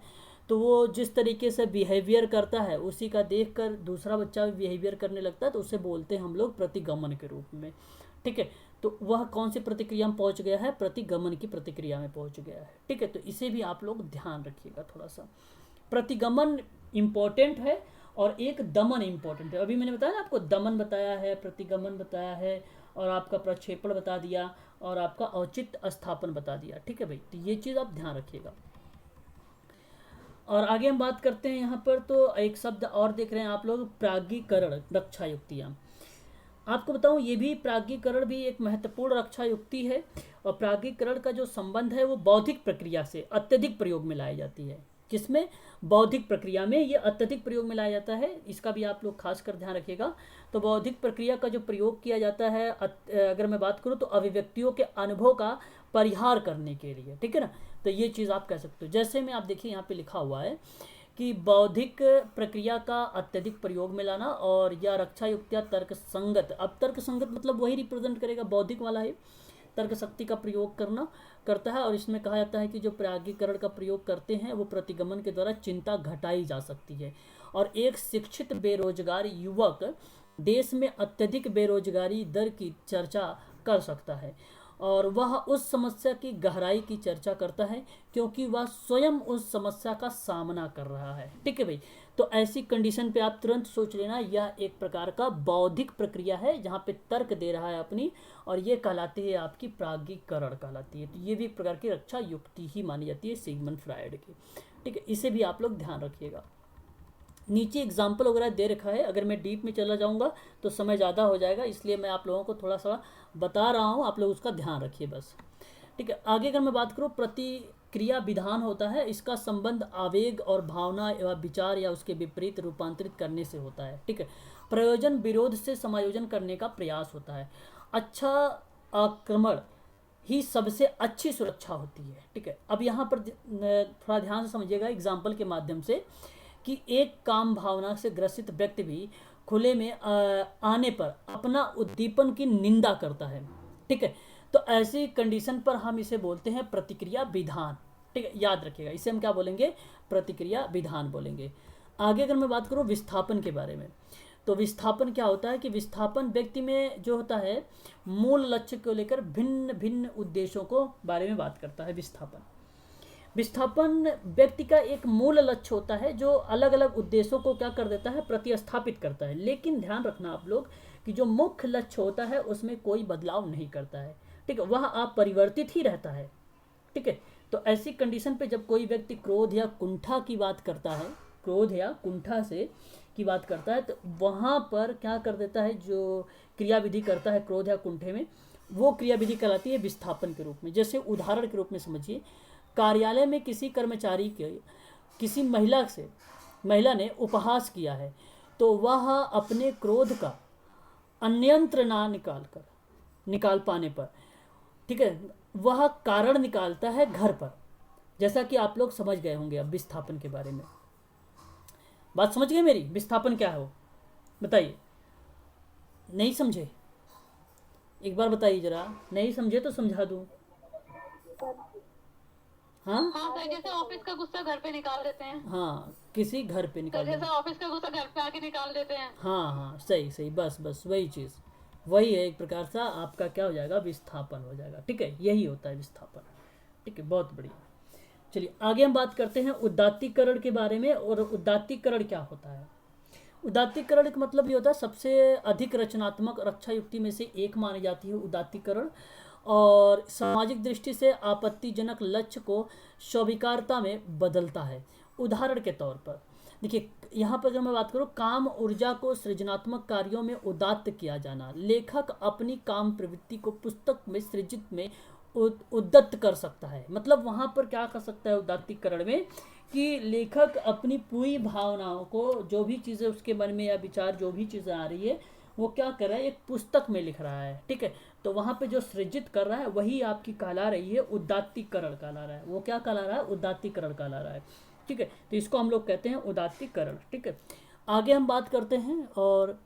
तो वो जिस तरीके से बिहेवियर करता है उसी का देखकर दूसरा बच्चा भी बिहेवियर करने लगता है, तो उसे बोलते हैं हम लोग प्रतिगमन के रूप में। ठीक है, तो वह कौन सी प्रतिक्रिया में पहुंच गया है, प्रतिगमन की प्रतिक्रिया में पहुंच गया है। ठीक है, तो इसे भी आप लोग ध्यान रखिएगा थोड़ा सा। प्रतिगमन इम्पोर्टेंट है और एक दमन इंपॉर्टेंट है। अभी मैंने बताया ना आपको, दमन बताया है, प्रतिगमन बताया है, और आपका प्रक्षेपण बता दिया, और आपका औचित्य स्थापन बता दिया। ठीक है भाई, तो ये चीज़ आप ध्यान रखिएगा। और आगे हम बात करते हैं यहाँ पर, तो एक शब्द और देख रहे हैं आप लोग, प्राज्ञीकरण रक्षा युक्तियाँ। आपको बताऊं, ये भी प्राज्ञीकरण भी एक महत्वपूर्ण रक्षा युक्ति है, और प्राज्ञीकरण का जो संबंध है वो बौद्धिक प्रक्रिया से अत्यधिक प्रयोग में लाई जाती है। किसमें? बौद्धिक प्रक्रिया में ये अत्यधिक प्रयोग में लाया जाता है, इसका भी आप लोग खास कर ध्यान रखिएगा। तो बौद्धिक प्रक्रिया का जो प्रयोग किया जाता है, अगर मैं बात करूँ तो अभिव्यक्तियों के अनुभव का परिहार करने के लिए, ठीक है ना। तो ये चीज़ आप कह सकते हो। जैसे में आप देखिए यहाँ पे लिखा हुआ है कि बौद्धिक प्रक्रिया का अत्यधिक प्रयोग में लाना, और या रक्षा युक्तियाँ तर्क संगत। अब तर्क संगत मतलब वही रिप्रेजेंट करेगा, बौद्धिक वाला है, तर्क शक्ति का प्रयोग करता है। और इसमें कहा जाता है कि जो प्राज्ञीकरण का प्रयोग करते हैं वो प्रतिगमन के द्वारा चिंता घटाई जा सकती है। और एक शिक्षित बेरोजगार युवक देश में अत्यधिक बेरोजगारी दर की चर्चा कर सकता है, और वह उस समस्या की गहराई की चर्चा करता है क्योंकि वह स्वयं उस समस्या का सामना कर रहा है। ठीक है भाई, तो ऐसी कंडीशन पे आप तुरंत सोच लेना, यह एक प्रकार का बौद्धिक प्रक्रिया है जहाँ पे तर्क दे रहा है अपनी, और ये कहलाती है आपकी प्राज्ञीकरण कहलाती है। तो ये भी एक प्रकार की रक्षा युक्ति ही मानी जाती है सिगमंड फ्रायड की। ठीक है, इसे भी आप लोग ध्यान रखिएगा। नीचे एग्जाम्पल वगैरह दे रखा है, अगर मैं डीप में चला जाऊंगा तो समय ज़्यादा हो जाएगा, इसलिए मैं आप लोगों को थोड़ा सा बता रहा हूँ, आप लोग उसका ध्यान रखिए बस। ठीक है, आगे अगर मैं बात करूँ, प्रतिक्रिया विधान होता है, इसका संबंध आवेग और भावना या विचार या उसके विपरीत रूपांतरित करने से होता है। ठीक है, प्रयोजन विरोध से समायोजन करने का प्रयास होता है। अच्छा आक्रमण ही सबसे अच्छी सुरक्षा होती है। ठीक है, अब यहाँ पर थोड़ा ध्यान से समझिएगा एग्जाम्पल के माध्यम से, कि एक काम भावना से ग्रसित व्यक्ति भी खुले में आने पर अपना उद्दीपन की निंदा करता है। ठीक है, तो ऐसी कंडीशन पर हम इसे बोलते हैं प्रतिक्रिया विधान। ठीक है, याद रखिएगा, इसे हम क्या बोलेंगे? प्रतिक्रिया विधान बोलेंगे। आगे अगर मैं बात करूँ विस्थापन के बारे में, तो विस्थापन क्या होता है कि विस्थापन व्यक्ति में जो होता है मूल लक्ष्य को लेकर भिन्न भिन्न उद्देश्यों को बारे में बात करता है। विस्थापन व्यक्ति का एक मूल लक्ष्य होता है जो अलग अलग उद्देश्यों को क्या कर देता है? प्रतिस्थापित करता है। लेकिन ध्यान रखना आप लोग कि जो मुख्य लक्ष्य होता है उसमें कोई बदलाव नहीं करता है। ठीक है, वह आप परिवर्तित ही रहता है। ठीक है, तो ऐसी कंडीशन पे जब कोई व्यक्ति क्रोध या कुंठा की बात करता है, क्रोध या कुंठा से की बात करता है, तो वहाँ पर क्या कर देता है? जो क्रियाविधि करता है क्रोध या कुंठे में, वो क्रियाविधि कहलाती है विस्थापन के रूप में। जैसे उदाहरण के रूप में समझिए, कार्यालय में किसी कर्मचारी के किसी महिला ने उपहास किया है, तो वह अपने क्रोध का अन्यंत्र ना निकाल पाने पर, ठीक है, वह कारण निकालता है घर पर। जैसा कि आप लोग समझ गए होंगे अब विस्थापन के बारे में। बात समझ गए मेरी? विस्थापन क्या है वो बताइए। नहीं समझे? एक बार बताइए जरा, नहीं समझे तो समझा दूं। हाँ सर, जैसे ऑफिस का गुस्सा घर पे निकाल देते हैं। हाँ, किसी घर पे निकाल जैसे ऑफिस का गुस्सा घर पे आके निकाल देते हैं। हाँ, सही, बस वही चीज़, वही है। एक प्रकार से आपका क्या हो जाएगा? विस्थापन हो जाएगा। ठीक है, यही होता है विस्थापन। ठीक है, बहुत बढ़िया। चलिए आगे हम बात करते हैं उदात्तीकरण के बारे में। और उदात्तीकरण क्या होता है? उदात्तीकरण का मतलब ये होता है सबसे अधिक रचनात्मक रक्षा युक्ति में से एक मानी जाती है उदात्तीकरण, और सामाजिक दृष्टि से आपत्तिजनक लक्ष्य को स्वीकार्यता में बदलता है। उदाहरण के तौर पर देखिए, यहाँ पर जब मैं बात करूँ, काम ऊर्जा को सृजनात्मक कार्यों में उदात्त किया जाना। लेखक अपनी काम प्रवृत्ति को पुस्तक में सृजित में उद्दत्त कर सकता है। मतलब वहाँ पर क्या कर सकता है उदात्तीकरण में, कि लेखक अपनी पूरी भावनाओं को, जो भी चीज़ें उसके मन में या विचार, जो भी चीज़ें आ रही है, वो क्या कर रहा है? एक पुस्तक में लिख रहा है। ठीक है, तो वहाँ पे जो सृजित कर रहा है वही आपकी कहला रही है उदात्तीकरण कहला रहा है। वो क्या कहला रहा है? उदात्तीकरण कहला रहा है। ठीक है, तो इसको हम लोग कहते हैं उदात्तीकरण। ठीक है, आगे हम बात करते हैं, और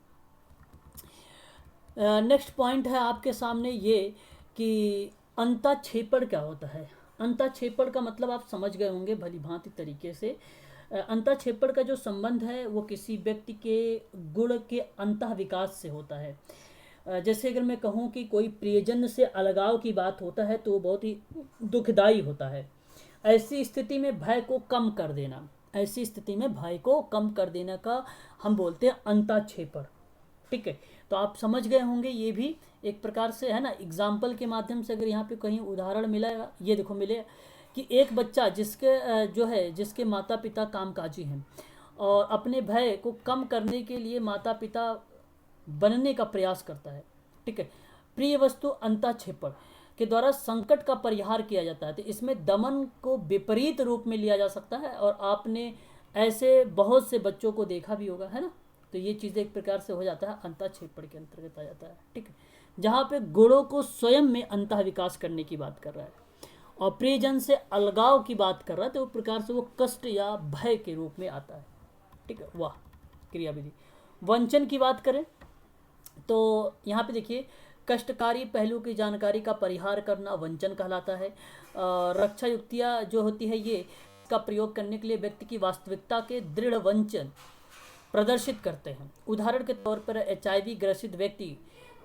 नेक्स्ट पॉइंट है आपके सामने ये कि अंतःक्षेपण क्या होता है। अंतःक्षेपण का मतलब आप समझ गए होंगे भली भांति तरीके से। अंतःक्षेपण का जो संबंध है वो किसी व्यक्ति के गुण के अंतः विकास से होता है। जैसे अगर मैं कहूँ कि कोई प्रियजन से अलगाव की बात होता है तो वो बहुत ही दुखदाई होता है। ऐसी स्थिति में भय को कम कर देना, ऐसी स्थिति में भय को कम कर देने का हम बोलते हैं अंताक्षेपण। ठीक है, तो आप समझ गए होंगे ये भी एक प्रकार से है ना, एग्जाम्पल के माध्यम से। अगर यहाँ पे कहीं उदाहरण मिलेगा, ये देखो मिले कि एक बच्चा जिसके माता पिता कामकाजी हैं और अपने भय को कम करने के लिए माता पिता बनने का प्रयास करता है। ठीक है, प्रिय वस्तु अंताक्षेपण के द्वारा संकट का परिहार किया जाता है। तो इसमें दमन को विपरीत रूप में लिया जा सकता है और आपने ऐसे बहुत से बच्चों को देखा भी होगा, है ना। तो ये चीज़ें एक प्रकार से हो जाता है अंताक्षेपण के अंतर्गत आ जाता है। ठीक है, जहाँ पे गुणों को स्वयं में अंतः विकास करने की बात कर रहा है और प्रियजन से अलगाव की बात कर रहा है, तो वो प्रकार से वो कष्ट या भय के रूप में आता है। ठीक है, वाह क्रिया विधि। वंचन की बात करें तो यहाँ पे देखिए, कष्टकारी पहलू की जानकारी का परिहार करना वंचन कहलाता है। रक्षा युक्तियाँ जो होती है ये का प्रयोग करने के लिए व्यक्ति की वास्तविकता के दृढ़ वंचन प्रदर्शित करते हैं। उदाहरण के तौर पर HIV ग्रसित व्यक्ति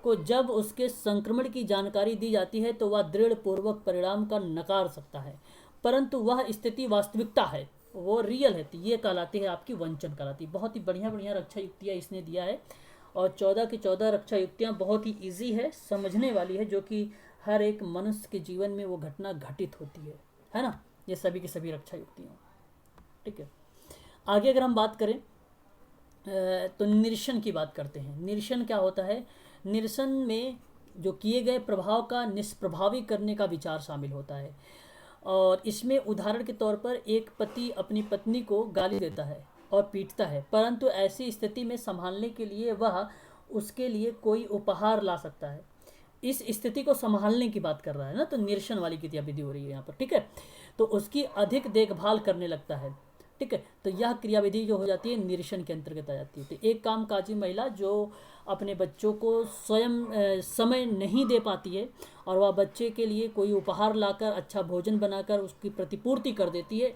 को जब उसके संक्रमण की जानकारी दी जाती है तो वह दृढ़ पूर्वक परिणाम का नकार सकता है, परंतु वह स्थिति वास्तविकता है, वो रियल है, तो ये कहलाती है आपकी वंचन कहलाती है। बहुत ही बढ़िया बढ़िया रक्षा युक्तियाँ इसने दिया है और 14 की 14 रक्षा युक्तियाँ बहुत ही ईजी है, समझने वाली है, जो कि हर एक मनुष्य के जीवन में वो घटना घटित होती है ना, ये सभी की सभी रक्षा युक्तियाँ। ठीक है, आगे अगर हम बात करें तो निरसन की बात करते हैं। निरसन क्या होता है? निरसन में जो किए गए प्रभाव का निष्प्रभावी करने का विचार शामिल होता है और इसमें उदाहरण के तौर पर एक पति अपनी पत्नी को गाली देता है और पीटता है, परंतु ऐसी स्थिति में संभालने के लिए वह उसके लिए कोई उपहार ला सकता है। इस स्थिति को संभालने की बात कर रहा है ना, तो निरसन वाली क्रियाविधि हो रही है यहाँ पर। ठीक है, तो उसकी अधिक देखभाल करने लगता है। ठीक है, तो यह क्रियाविधि जो हो जाती है निरसन के अंतर्गत आ जाती है। तो एक कामकाजी महिला जो अपने बच्चों को स्वयं समय नहीं दे पाती है और वह बच्चे के लिए कोई उपहार लाकर अच्छा भोजन बनाकर उसकी प्रतिपूर्ति कर देती है,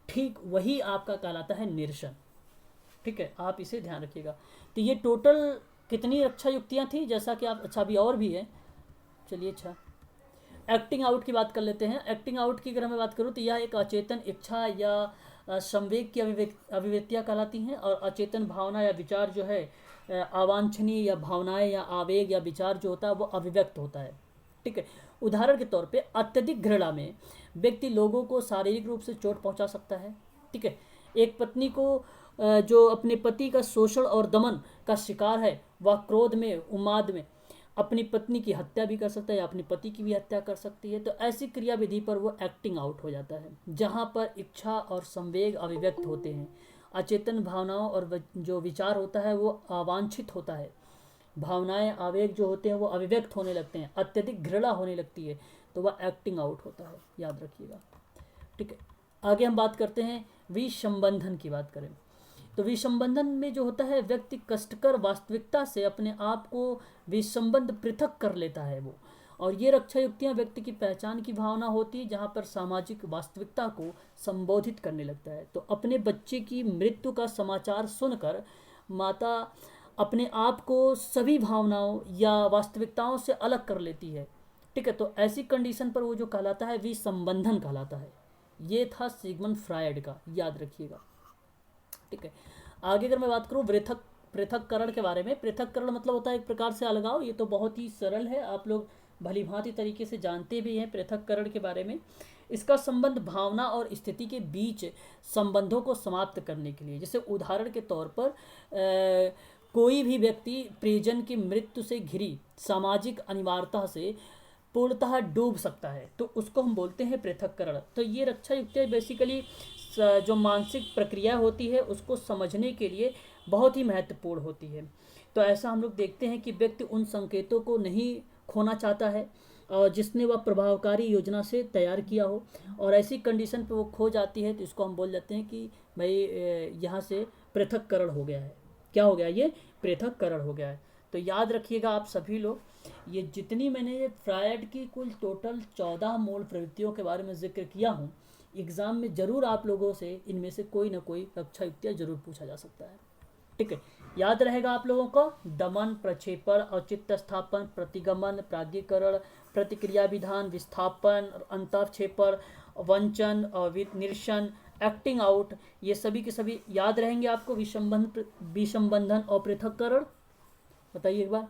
ठीक वही आपका कहलाता है निरसन। ठीक है, आप इसे ध्यान रखिएगा। तो ये टोटल कितनी रक्षा युक्तियाँ थी, जैसा कि आप अच्छा अभी और भी है, चलिए अच्छा एक्टिंग आउट की बात कर लेते हैं। एक्टिंग आउट की अगर मैं बात करूँ तो यह एक अचेतन इच्छा या संवेग की अभिव्यक्तियाँ कहलाती हैं और अचेतन भावना या विचार जो है अवांछनीय या भावनाएं या आवेग या विचार जो होता है वो अभिव्यक्त होता है। ठीक है, उदाहरण के तौर पे अत्यधिक घृणा में व्यक्ति लोगों को शारीरिक रूप से चोट पहुंचा सकता है। ठीक है, एक पत्नी को जो अपने पति का शोषण और दमन का शिकार है वह क्रोध में उन्माद में अपनी पत्नी की हत्या भी कर सकता है या अपने पति की भी हत्या कर सकती है। तो ऐसी क्रियाविधि पर वो एक्टिंग आउट हो जाता है, जहाँ पर इच्छा और संवेग अभिव्यक्त होते हैं, अचेतन भावनाओं और जो विचार होता है वो अवांछित होता है, भावनाएं आवेग जो होते हैं वो अभिव्यक्त होने लगते हैं, अत्यधिक घृणा होने लगती है, तो वह एक्टिंग आउट होता है, याद रखिएगा। ठीक है, आगे हम बात करते हैं विसंबंधन की बात करें तो विसंबंधन में जो होता है व्यक्ति कष्टकर वास्तविकता से अपने आप को विसंबंध पृथक कर लेता है वो, और ये रक्षा युक्तियाँ व्यक्ति की पहचान की भावना होती है जहाँ पर सामाजिक वास्तविकता को संबोधित करने लगता है। तो अपने बच्चे की मृत्यु का समाचार सुनकर माता अपने आप को सभी भावनाओं या वास्तविकताओं से अलग कर लेती है। ठीक है, तो ऐसी कंडीशन पर वो जो कहलाता है विसंबंधन कहलाता है। ये था सिगमंड फ्रायड का, याद रखिएगा। ठीक है, आगे अगर मैं बात करूँ पृथक्करण के बारे में। पृथक्करण मतलब होता है एक प्रकार से अलगाव। ये तो बहुत ही सरल है, आप लोग भलीभांति तरीके से जानते भी हैं पृथक्करण के बारे में। इसका संबंध भावना और स्थिति के बीच संबंधों को समाप्त करने के लिए, जैसे उदाहरण के तौर पर कोई भी व्यक्ति प्रियजन की मृत्यु से घिरी सामाजिक अनिवार्यता से पूर्णतः डूब सकता है, तो उसको हम बोलते हैं पृथक्करण। तो ये रक्षा युक्तियाँ बेसिकली जो मानसिक प्रक्रिया होती है उसको समझने के लिए बहुत ही महत्वपूर्ण होती है। तो ऐसा हम लोग देखते हैं कि व्यक्ति उन संकेतों को नहीं खोना चाहता है और जिसने वह प्रभावकारी योजना से तैयार किया हो, और ऐसी कंडीशन पे वो खो जाती है, तो इसको हम बोल जाते हैं कि भाई यहाँ से पृथक्करण हो गया है। क्या हो गया? ये पृथक्करण हो गया है। तो याद रखिएगा आप सभी लोग, ये जितनी मैंने ये फ्रायड की कुल टोटल 14 मूल प्रवृत्तियों के बारे में जिक्र किया हूँ, एग्ज़ाम में ज़रूर आप लोगों से इनमें से कोई ना कोई रक्षा युक्तियाँ जरूर पूछा जा सकता है। ठीक है, याद रहेगा आप लोगों को दमन, प्रक्षेपण, औचित्य स्थापन, प्रतिगमन, प्राज्ञीकरण, प्रतिक्रिया विधान, विस्थापन, अंतःक्षेपण, वंचन, निरसन, एक्टिंग आउट, ये सभी के सभी याद रहेंगे आपको। विषम बंधन और पृथक्करण, बताइए एक बार।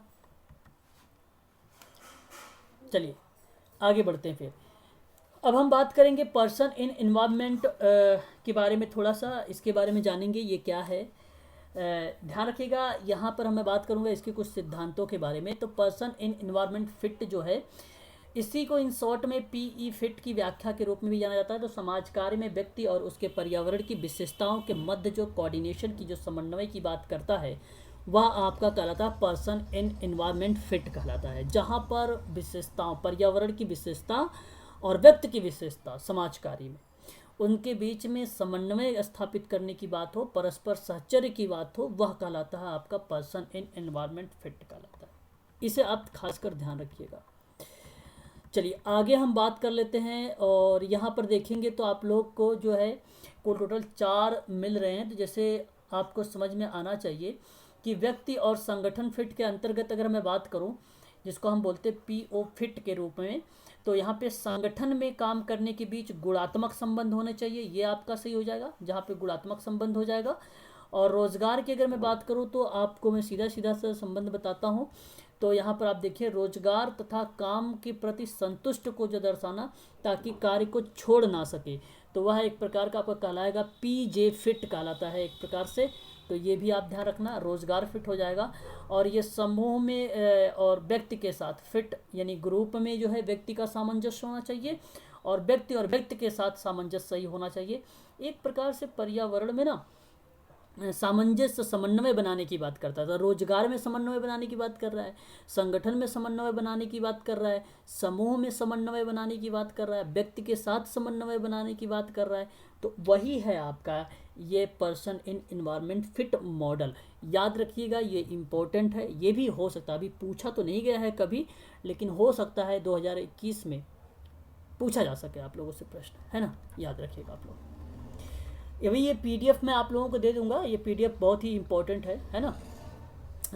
चलिए आगे बढ़ते हैं। फिर अब हम बात करेंगे पर्सन इन इन्वायरमेंट के बारे में, थोड़ा सा इसके बारे में जानेंगे ये क्या है। ध्यान रखिएगा, यहाँ पर मैं बात करूँगा इसके कुछ सिद्धांतों के बारे में। तो पर्सन इन इन्वायरमेंट फिट जो है, इसी को इन शॉर्ट में पीई फिट की व्याख्या के रूप में भी जाना जाता है। तो समाज कार्य में व्यक्ति और उसके पर्यावरण की विशेषताओं के मध्य जो कोऑर्डिनेशन की, जो समन्वय की बात करता है, वह आपका कहलाता है पर्सन इन इन्वायरमेंट फिट कहलाता है। जहाँ पर विशेषताओं, पर्यावरण की विशेषता और व्यक्ति की विशेषता समाज कार्य में, उनके बीच में समन्वय स्थापित करने की बात हो, परस्पर सहचर्य की बात हो, वह कहलाता है आपका पर्सन इन एनवायरनमेंट फिट कहलाता है। इसे आप खासकर ध्यान रखिएगा। चलिए आगे हम बात कर लेते हैं, और यहाँ पर देखेंगे तो आप लोग को जो है को टोटल 4 मिल रहे हैं। तो जैसे आपको समझ में आना चाहिए कि व्यक्ति और संगठन फिट के अंतर्गत अगर मैं बात करूँ, जिसको हम बोलते हैं पीओ फिट के रूप में, तो यहाँ पे संगठन में काम करने के बीच गुणात्मक संबंध होने चाहिए, ये आपका सही हो जाएगा, जहाँ पे गुणात्मक संबंध हो जाएगा। और रोजगार की अगर मैं बात करूँ तो आपको मैं सीधा सीधा सा संबंध बताता हूँ। तो यहाँ पर आप देखिए, रोजगार तथा काम के प्रति संतुष्ट को जो दर्शाना, ताकि कार्य को छोड़ ना सके, तो वह एक प्रकार का आपका कहलाएगा पीजे फिट कहलाता है एक प्रकार से। तो ये भी आप ध्यान रखना, रोजगार फिट हो जाएगा। और ये समूह में और व्यक्ति के साथ फिट, यानी ग्रुप में जो है व्यक्ति का सामंजस्य होना चाहिए, और व्यक्ति के साथ सामंजस्य सही होना चाहिए। एक प्रकार से पर्यावरण में ना सामंजस्य, समन्वय बनाने की बात करता था। रोजगार में समन्वय बनाने की बात कर रहा है, संगठन में समन्वय बनाने की बात कर रहा है, समूह में समन्वय बनाने की बात कर रहा है, व्यक्ति के साथ समन्वय बनाने की बात कर रहा है। तो वही है आपका ये person in environment fit model. याद रखिएगा, ये इम्पोर्टेंट है। ये भी हो सकता है, अभी पूछा तो नहीं गया है कभी, लेकिन हो सकता है 2021 में पूछा जा सके आप लोगों से प्रश्न, है ना। याद रखिएगा आप लोग। अभी ये पीडीएफ मैं आप लोगों को दे दूंगा, ये पीडीएफ बहुत ही इम्पोर्टेंट है ना।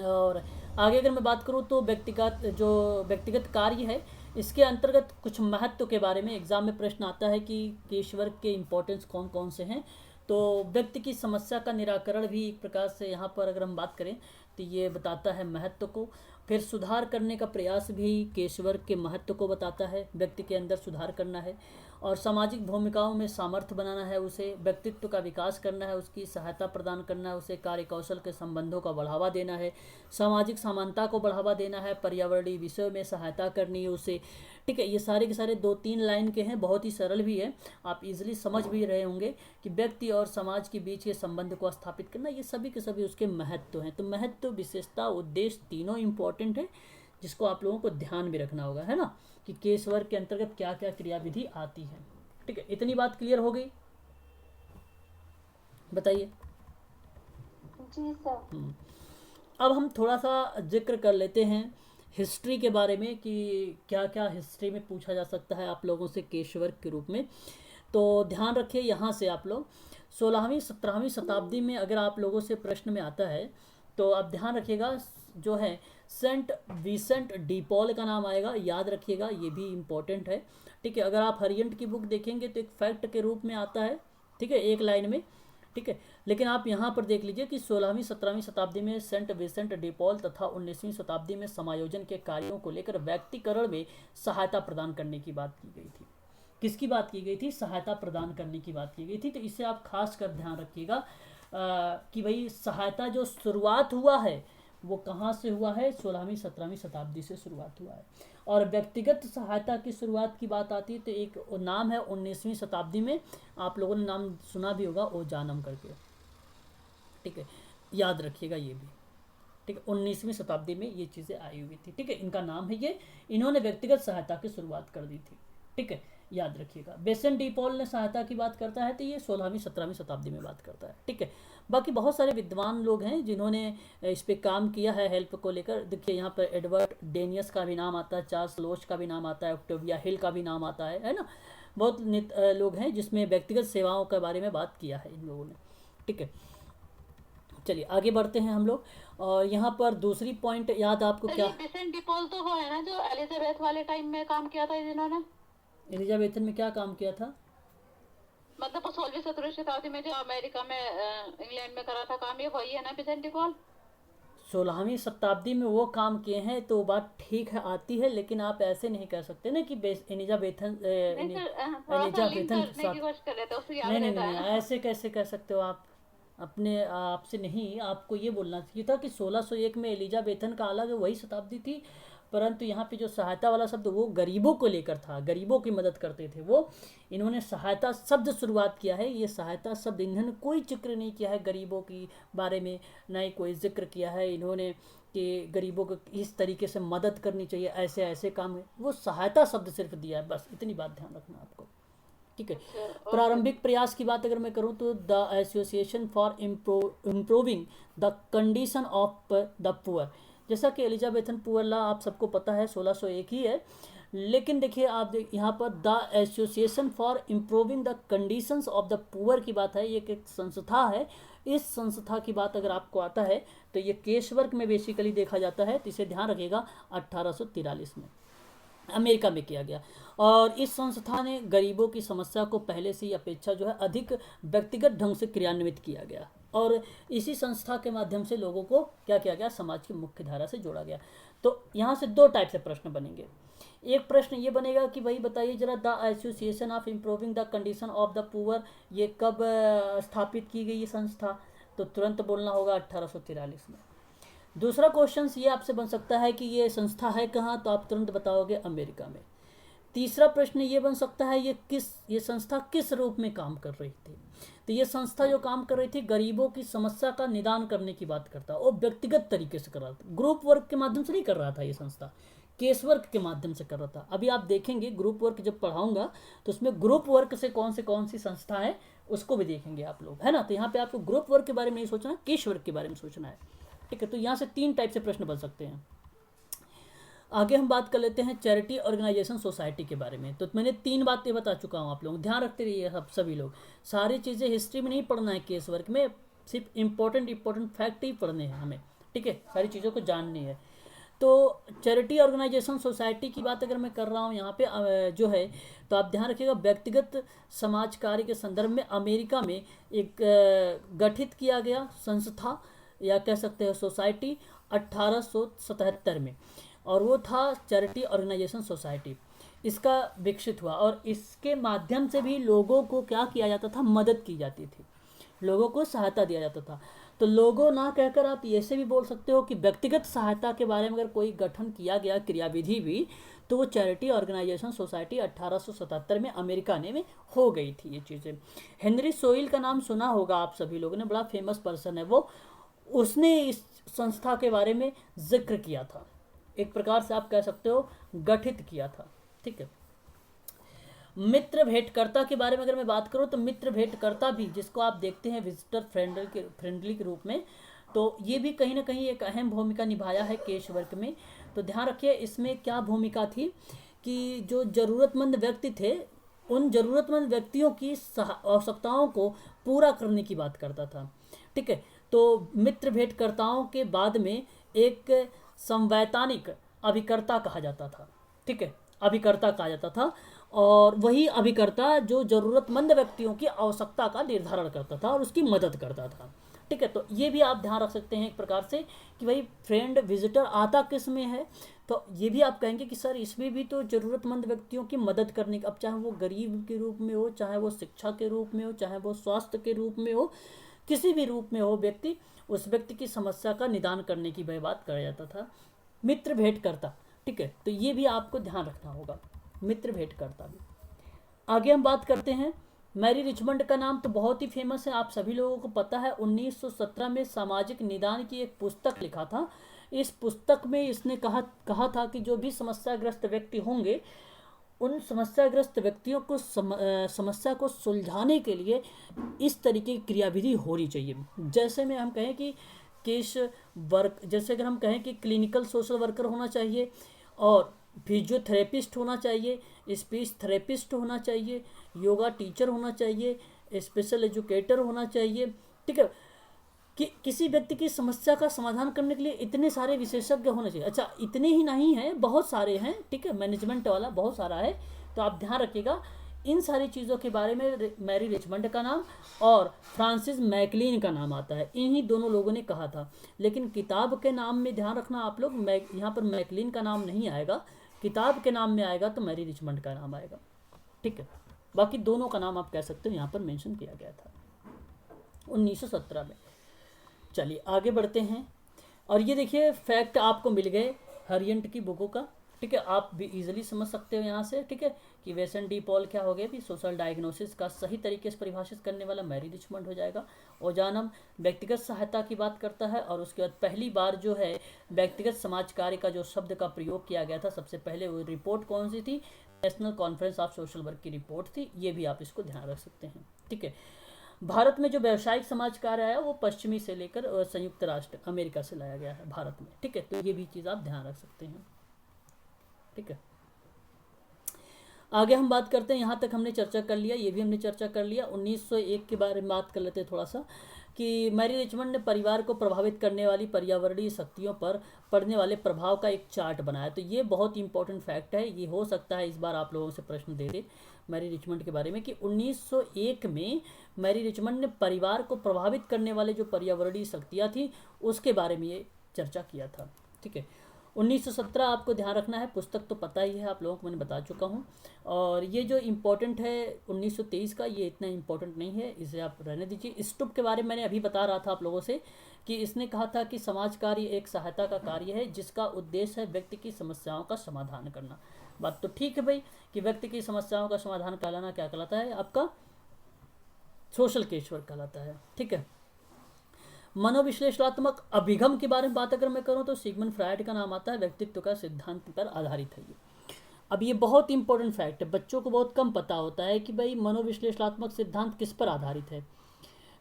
और आगे अगर मैं बात करूँ तो व्यक्तिगत कार्य है, इसके अंतर्गत कुछ महत्व के बारे में एग्जाम में प्रश्न आता है कि केस वर्क के इम्पोर्टेंस कौन कौन से हैं। तो व्यक्ति की समस्या का निराकरण भी एक प्रकार से यहाँ पर अगर हम बात करें तो ये बताता है महत्व को। फिर सुधार करने का प्रयास भी केस वर्क के महत्व को बताता है, व्यक्ति के अंदर सुधार करना है। और सामाजिक भूमिकाओं में सामर्थ्य बनाना है, उसे व्यक्तित्व का विकास करना है, उसकी सहायता प्रदान करना है, उसे कार्य कौशल के संबंधों का बढ़ावा देना है, सामाजिक समानता को बढ़ावा देना है, पर्यावरणीय विषयों में सहायता करनी है उसे। ठीक है, ये सारे के सारे 2-3 लाइन के हैं, बहुत ही सरल भी है, आप इजीली समझ भी रहे होंगे कि व्यक्ति और समाज के बीच के संबंध को स्थापित करना, ये सभी के सभी उसके महत्व हैं। तो महत्व, विशेषता, उद्देश्य तीनों इंपॉर्टेंट है, जिसको आप लोगों को ध्यान में रखना होगा, है ना, कि केस वर्क के अंतर्गत क्या क्या क्रियाविधि आती है। ठीक है, इतनी बात क्लियर हो गई, बताइए। जी सर। अब हम थोड़ा सा जिक्र कर लेते हैं हिस्ट्री के बारे में कि क्या क्या हिस्ट्री में पूछा जा सकता है आप लोगों से केस वर्क के रूप में। तो ध्यान रखिए, यहाँ से आप लोग 16वीं 17वीं शताब्दी में अगर आप लोगों से प्रश्न में आता है तो आप ध्यान रखिएगा, जो है सेंट विंसेंट डी पॉल का नाम आएगा, याद रखिएगा, ये भी इम्पोर्टेंट है। ठीक है, अगर आप हरियंट की बुक देखेंगे तो एक फैक्ट के रूप में आता है, ठीक है, एक लाइन में। ठीक है, लेकिन आप यहाँ पर देख लीजिए कि 16वीं 17वीं शताब्दी में सेंट विंसेंट डी पॉल तथा 19वीं शताब्दी में समायोजन के कार्यों को लेकर व्यक्तिकरण में सहायता प्रदान करने की बात की गई थी। किसकी बात की गई थी? सहायता प्रदान करने की बात की गई थी। तो इससे आप खास कर ध्यान रखिएगा कि भाई सहायता जो शुरुआत हुआ है वो कहाँ से हुआ है? 16वीं 17वीं शताब्दी से शुरुआत हुआ है। और व्यक्तिगत सहायता की शुरुआत की बात आती है तो एक नाम है 19वीं शताब्दी में, आप लोगों ने नाम सुना भी होगा, ओजानम करके। ठीक है, याद रखिएगा ये भी। ठीक है, 19वीं शताब्दी में ये चीज़ें आई हुई थी। ठीक है, इनका नाम है ये, इन्होंने व्यक्तिगत सहायता की शुरुआत कर दी थी। ठीक है, याद रखिएगा। विंसेंट डी पॉल ने सहायता की बात करता है तो ये 16वीं 17वीं शताब्दी में बात करता है। ठीक है, बाकी बहुत सारे विद्वान लोग हैं जिन्होंने इस पे काम किया है हेल्प को लेकर। देखिए यहाँ पर एडवर्ड डेनियस का भी नाम आता है, चार्ल्स लोच का भी नाम आता है, ऑक्टेविया हिल का भी नाम आता है ना। बहुत लोग हैं जिसमें व्यक्तिगत सेवाओं के बारे में बात किया है इन लोगों ने। ठीक है, चलिए आगे बढ़ते हैं हम लोग। और यहाँ पर दूसरी पॉइंट याद आपको क्या? विंसेंट डी पॉल तो वो है ना जो एलिजाबेथ वाले टाइम में काम किया था जिन्होंने? एलिजाबेथन में क्या काम किया था? मतलब वो 16वीं 17वीं शताब्दी में जो अमेरिका में इंग्लैंड में करा था काम, ये वही है ना विसेंट पॉल? 16वीं शताब्दी में वो काम किए हैं तो बात ठीक है, आती है, लेकिन आप ऐसे नहीं कह सकते ना कि नहीं सर, थोड़ा सा लिंक एलिजाबेथन करने की कोशिश कर लेते हैं, उससे याद नहीं नहीं रहता नहीं है नहीं, ना। ऐसे कैसे कह सकते हो आप? अपने आपसे नहीं, आपको ये बोलना चाहिए था कि 1601 में एलिजाबेथन का अलग है, वही शताब्दी थी, परंतु यहाँ पे जो सहायता वाला शब्द वो गरीबों को लेकर था, गरीबों की मदद करते थे वो। इन्होंने सहायता शब्द शुरुआत किया है, ये सहायता शब्द इन्होंने कोई जिक्र नहीं किया है गरीबों की बारे में, ना ही कोई जिक्र किया है इन्होंने कि गरीबों को इस तरीके से मदद करनी चाहिए, ऐसे ऐसे काम है, वो सहायता शब्द सिर्फ दिया है, बस इतनी बात ध्यान रखना आपको, ठीक है। प्रारंभिक प्रयास की बात अगर मैं करूं तो the association for improving the condition of the poor, जैसा कि एलिजाबेथन पुअर लॉ आप सबको पता है 1601 ही है, लेकिन देखिए आप यहाँ पर the association for improving the conditions of the poor की बात है, ये एक संस्था है। इस संस्था की बात अगर आपको आता है तो ये केस वर्क में बेसिकली देखा जाता है, तो इसे ध्यान रखिएगा 1843 में अमेरिका में किया गया। और इस संस्था ने गरीबों की समस्या को पहले से ही अपेक्षा जो है अधिक व्यक्तिगत ढंग से क्रियान्वित किया गया, और इसी संस्था के माध्यम से लोगों को क्या किया गया, समाज की मुख्य धारा से जोड़ा गया। तो यहाँ से दो टाइप से प्रश्न बनेंगे। एक प्रश्न ये बनेगा कि भाई बताइए जरा, the association of improving the condition of the poor ये कब स्थापित की गई ये संस्था, तो तुरंत बोलना होगा 1843 में। दूसरा क्वेश्चन ये आपसे बन सकता है कि ये संस्था है कहाँ, तो आप तुरंत बताओगे अमेरिका में। तीसरा प्रश्न ये बन सकता है ये संस्था किस रूप में काम कर रही थी, तो ये संस्था जो काम कर रही थी गरीबों की समस्या का निदान करने की बात करता, और व्यक्तिगत तरीके से कर रहा था, ग्रुप वर्क के माध्यम से नहीं कर रहा था ये संस्था, केस वर्क के माध्यम से कर रहा था। अभी आप देखेंगे ग्रुप वर्क जब पढ़ाऊंगा तो उसमें ग्रुप वर्क से कौन सी संस्था है उसको भी देखेंगे आप लोग, है ना। तो यहाँ पे आपको ग्रुप वर्क के बारे में नहीं सोचना, केस वर्क के बारे में सोचना है, ठीक है। तो यहाँ से तीन टाइप से प्रश्न बन सकते हैं। आगे हम बात कर लेते हैं चैरिटी ऑर्गेनाइजेशन सोसाइटी के बारे में। तो मैंने तीन बातें बता चुका हूँ, आप लोग ध्यान रखते रहिए, सभी लोग सारी चीज़ें हिस्ट्री में नहीं पढ़ना है, केस वर्क में सिर्फ इंपॉर्टेंट फैक्ट ही पढ़ने हैं हमें, ठीक है, सारी चीज़ों को जाननी है। तो चैरिटी ऑर्गेनाइजेशन सोसाइटी की बात अगर मैं कर रहा हूँ यहाँ पे जो है, तो आप ध्यान रखिएगा व्यक्तिगत समाज कार्य के संदर्भ में अमेरिका में एक गठित किया गया संस्था या कह सकते हैं सोसाइटी 1877 में, और वो था चैरिटी ऑर्गेनाइजेशन सोसाइटी। इसका विकसित हुआ और इसके माध्यम से भी लोगों को क्या किया जाता था, मदद की जाती थी, लोगों को सहायता दिया जाता था। तो लोगों ना कहकर आप ऐसे भी बोल सकते हो कि व्यक्तिगत सहायता के बारे में अगर कोई गठन किया गया क्रियाविधि भी, तो वो चैरिटी ऑर्गेनाइजेशन सोसाइटी 1877 में अमेरिका में हो गई थी ये चीज़ें। हेनरी सोइल का नाम सुना होगा आप सभी लोगों ने, बड़ा फेमस पर्सन है वो, उसने इस संस्था के बारे में जिक्र किया था, एक प्रकार से आप कह सकते हो गठित किया था, ठीक है। मित्र भेंटकर्ता के बारे में अगर मैं बात करूं तो मित्र भेंटकर्ता भी, जिसको आप देखते हैं विजिटर फ्रेंडली के रूप में, तो ये भी कहीं ना कहीं एक अहम भूमिका निभाया है केस वर्क में। तो ध्यान रखिए इसमें क्या भूमिका थी कि जो ज़रूरतमंद व्यक्ति थे उन ज़रूरतमंद व्यक्तियों की आवश्यकताओं को पूरा करने की बात करता था, ठीक है। तो मित्र भेंटकर्ताओं के बाद में एक संवैधानिक अभिकर्ता कहा जाता था, ठीक है, अभिकर्ता कहा जाता था, और वही अभिकर्ता जो ज़रूरतमंद व्यक्तियों की आवश्यकता का निर्धारण करता था और उसकी मदद करता था, ठीक है। तो ये भी आप ध्यान रख सकते हैं एक प्रकार से कि भाई फ्रेंड विजिटर आता किस में है, तो ये भी आप कहेंगे कि सर इसमें भी तो ज़रूरतमंद व्यक्तियों की मदद करने का, अब चाहे वो गरीब के रूप में हो, चाहे वो शिक्षा के रूप में हो, चाहे वो स्वास्थ्य के रूप में हो, किसी भी रूप में हो व्यक्ति, उस व्यक्ति की समस्या का निदान करने की बात करा जाता था, मित्र भेंटकर्ता, ठीक है। तो ये भी आपको ध्यान रखना होगा, मित्र भेंटकर्ता भी। आगे हम बात करते हैं, मैरी रिचमंड का नाम तो बहुत ही फेमस है, आप सभी लोगों को पता है। 1917 में सामाजिक निदान की एक पुस्तक लिखा था। इस पुस्तक में इसने कहा था कि जो भी समस्याग्रस्त व्यक्ति होंगे उन समस्याग्रस्त व्यक्तियों को समस्या को सुलझाने के लिए इस तरीके की क्रियाविधि होनी चाहिए। जैसे में हम कहें कि केस वर्क, जैसे अगर हम कहें कि क्लिनिकल सोशल वर्कर होना चाहिए, और फिजियोथेरेपिस्ट होना चाहिए, स्पीच थेरेपिस्ट होना चाहिए, योगा टीचर होना चाहिए, स्पेशल एजुकेटर होना चाहिए, ठीक है। कि किसी व्यक्ति की समस्या का समाधान करने के लिए इतने सारे विशेषज्ञ होने चाहिए। अच्छा, इतने ही नहीं हैं, बहुत सारे हैं, ठीक है, मैनेजमेंट वाला बहुत सारा है। तो आप ध्यान रखिएगा इन सारी चीज़ों के बारे में मैरी रिचमंड का नाम और फ्रांसिस मैकलीन का नाम आता है। इन्हीं दोनों लोगों ने कहा था। लेकिन किताब के नाम में ध्यान रखना आप लोग, यहाँ पर मैकलीन का नाम नहीं आएगा, किताब के नाम में आएगा तो मैरी रिचमंड का नाम आएगा, ठीक है। बाकी दोनों का नाम आप कह सकते हो, यहाँ पर मेंशन किया गया था 1917 में। चलिए आगे बढ़ते हैं। और ये देखिए फैक्ट आपको मिल गए हरियंट की बुकों का, ठीक है। आप भी इजीली समझ सकते हो यहाँ से, ठीक है, कि वेसन डी पॉल क्या हो गया भी, सोशल डायग्नोसिस का सही तरीके से परिभाषित करने वाला मैरी रिचमंड हो जाएगा। ओजानम व्यक्तिगत सहायता की बात करता है, और उसके बाद पहली बार जो है व्यक्तिगत समाज कार्य का जो शब्द का प्रयोग किया गया था, सबसे पहले वो रिपोर्ट कौन सी थी, national conference of social work की रिपोर्ट थी। ये भी आप इसको ध्यान रख सकते हैं, ठीक है। भारत में जो व्यावसायिक समाज कार्य आया वो पश्चिमी से लेकर संयुक्त राष्ट्र अमेरिका से लाया गया है भारत में, ठीक है। तो ये भी चीज़ आप ध्यान रख सकते हैं, ठीक है। आगे हम बात करते हैं, यहाँ तक हमने चर्चा कर लिया, ये भी हमने चर्चा कर लिया। 1901 के बारे में बात कर लेते हैं थोड़ा सा, कि मैरी रिचमंड ने परिवार को प्रभावित करने वाली पर्यावरणीय शक्तियों पर पड़ने वाले प्रभाव का एक चार्ट बनाया। तो ये बहुत इंपॉर्टेंट फैक्ट है, ये हो सकता है इस बार आप लोगों से प्रश्न दे दे मैरी रिचमंड के बारे में, कि 1901 में मैरी रिचमंड ने परिवार को प्रभावित करने वाले जो पर्यावरणीय शक्तियाँ थी उसके बारे में ये चर्चा किया था, ठीक है। 1917 आपको ध्यान रखना है, पुस्तक तो पता ही है आप लोगों को, मैंने बता चुका हूँ। और ये जो इम्पोर्टेंट है 1923 का, ये इतना इम्पोर्टेंट नहीं है, इसे आप रहने दीजिए। स्टुप के बारे में मैंने अभी बता रहा था आप लोगों से, कि इसने कहा था कि समाज कार्य एक सहायता का कार्य है जिसका उद्देश्य है व्यक्ति की समस्याओं का समाधान करना। बात तो ठीक है भाई, कि व्यक्ति की समस्याओं का समाधान कहलाना क्या कहलाता है, आपका सोशल केस वर्क कहलाता है, ठीक है। मनोविश्लेषणात्मक अभिगम के बारे में बात अगर मैं करूं तो सिगमंड फ्रायड का नाम आता है, व्यक्तित्व का सिद्धांत पर आधारित है ये। अब ये बहुत इंपॉर्टेंट फैक्ट है, बच्चों को बहुत कम पता होता है कि भाई मनोविश्लेषणात्मक सिद्धांत किस पर आधारित है।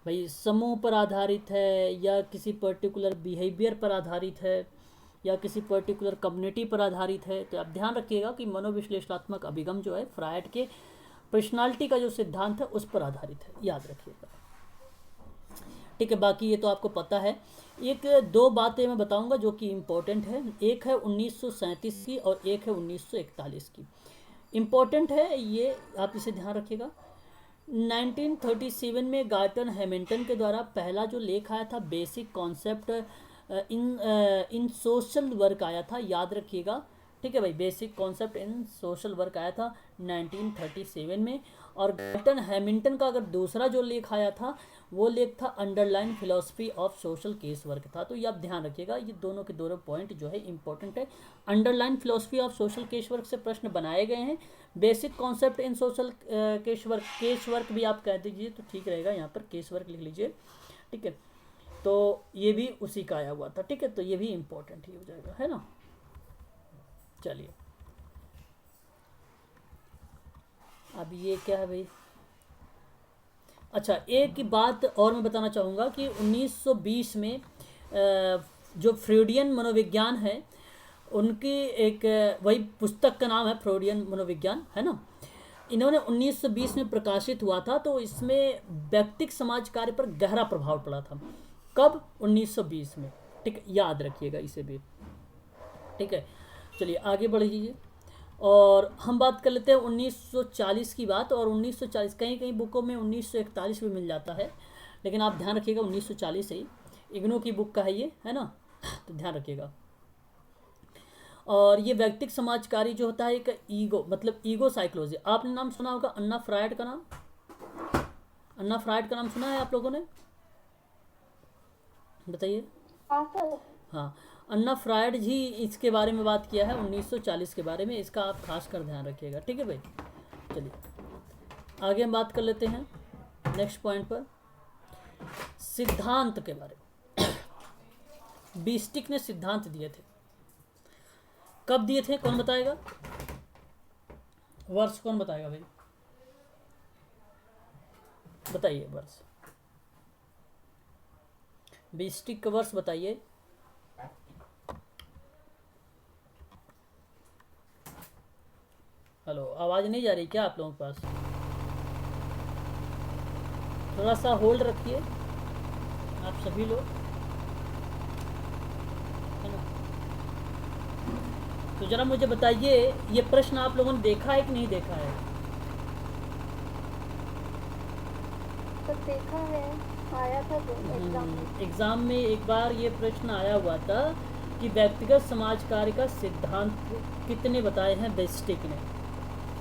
भाई समूह पर आधारित है, या किसी पर्टिकुलर बिहेवियर पर आधारित है, या किसी पर्टिकुलर कम्युनिटी पर आधारित है। तो आप ध्यान रखिएगा कि मनोविश्लेषणात्मक अभिगम जो है फ्रायड के पर्सनालिटी का जो सिद्धांत है उस पर आधारित है, याद रखिएगा, ठीक है। बाकी ये तो आपको पता है। एक दो बातें मैं बताऊंगा जो कि इम्पोर्टेंट है, एक है 1937 की और एक है 1941 की। इम्पोर्टेंट है ये, आप इसे ध्यान रखिएगा। 1937 में गार्टन हैमिल्टन के द्वारा पहला जो लेख आया था, basic concept in social work आया था, याद रखिएगा, ठीक है भाई। Basic concept in social work आया था 1937 में। और गार्टन हैमिल्टन का अगर दूसरा जो लेख आया था वो लेख था underline philosophy of social case work था। तो ये आप ध्यान रखिएगा, ये दोनों के दोनों पॉइंट जो है इंपॉर्टेंट है। Underline philosophy of social case work से प्रश्न बनाए गए हैं। Basic concept in social case work भी आप कह दीजिए तो ठीक रहेगा, यहाँ पर केस वर्क लिख लीजिए, ठीक है। तो ये भी उसी का आया हुआ था, ठीक है। तो ये भी इम्पोर्टेंट ही हो जाएगा, है ना। चलिए अब ये क्या है भाई, अच्छा एक बात और मैं बताना चाहूँगा कि 1920 में जो फ्रॉइडियन मनोविज्ञान है उनकी एक वही पुस्तक का नाम है फ्रॉइडियन मनोविज्ञान, है ना। इन्होंने 1920 में प्रकाशित हुआ था। तो इसमें व्यक्तिक समाज कार्य पर गहरा प्रभाव पड़ा था। कब? 1920 में, ठीक है, याद रखिएगा इसे भी, ठीक है। चलिए आगे बढ़िए और हम बात कर लेते हैं 1940 की बात। और 1940 कहीं कहीं बुकों में 1941 भी मिल जाता है, लेकिन आप ध्यान रखिएगा 1940 ही इग्नू की बुक का है ये, है ना, तो ध्यान रखिएगा। और ये व्यक्तिक समाजकारी जो होता है एक ईगो, मतलब ईगो साइकोलॉजी। आपने नाम सुना होगा अन्ना फ्रायड का नाम, अन्ना फ्रायड का नाम सुना है आप लोगों ने, बताइए। हाँ, अन्ना फ्रायड जी इसके बारे में बात किया है 1940 के बारे में, इसका आप खास कर ध्यान रखिएगा, ठीक है भाई। चलिए आगे हम बात कर लेते हैं नेक्स्ट पॉइंट पर, सिद्धांत के बारे में। बीस्टिक ने सिद्धांत दिए थे, कब दिए थे कौन बताएगा? वर्ष कौन बताएगा भाई, बताइए वर्ष, बीस्टिक का वर्ष बताइए। हेलो, आवाज़ नहीं जा रही क्या आप लोगों के पास? थोड़ा सा होल्ड रखिए आप सभी लोग, है ना। तो जरा मुझे बताइए ये प्रश्न आप लोगों ने देखा है कि नहीं देखा है? पर देखा है, आया था जो एग्जाम में। एग्ज़ाम में एक बार ये प्रश्न आया हुआ था कि व्यक्तिगत समाज कार्य का सिद्धांत कितने बताए हैं बेस्टिक ने।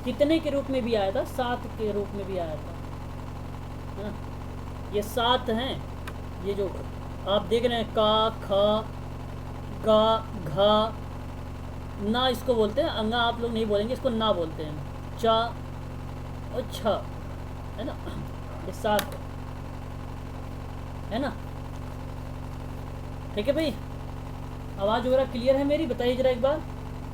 कितने के रूप में भी आया था, 7 के रूप में भी आया था, है ना। ये 7 हैं, ये जो आप देख रहे हैं, का, ख, गा, घा, ना इसको बोलते हैं, अंगा आप लोग नहीं बोलेंगे, इसको ना बोलते हैं, चा और छ, है ना। ये 7 है ना। ठीक है भाई, आवाज़ वगैरह क्लियर है मेरी? बताइए जरा एक बार।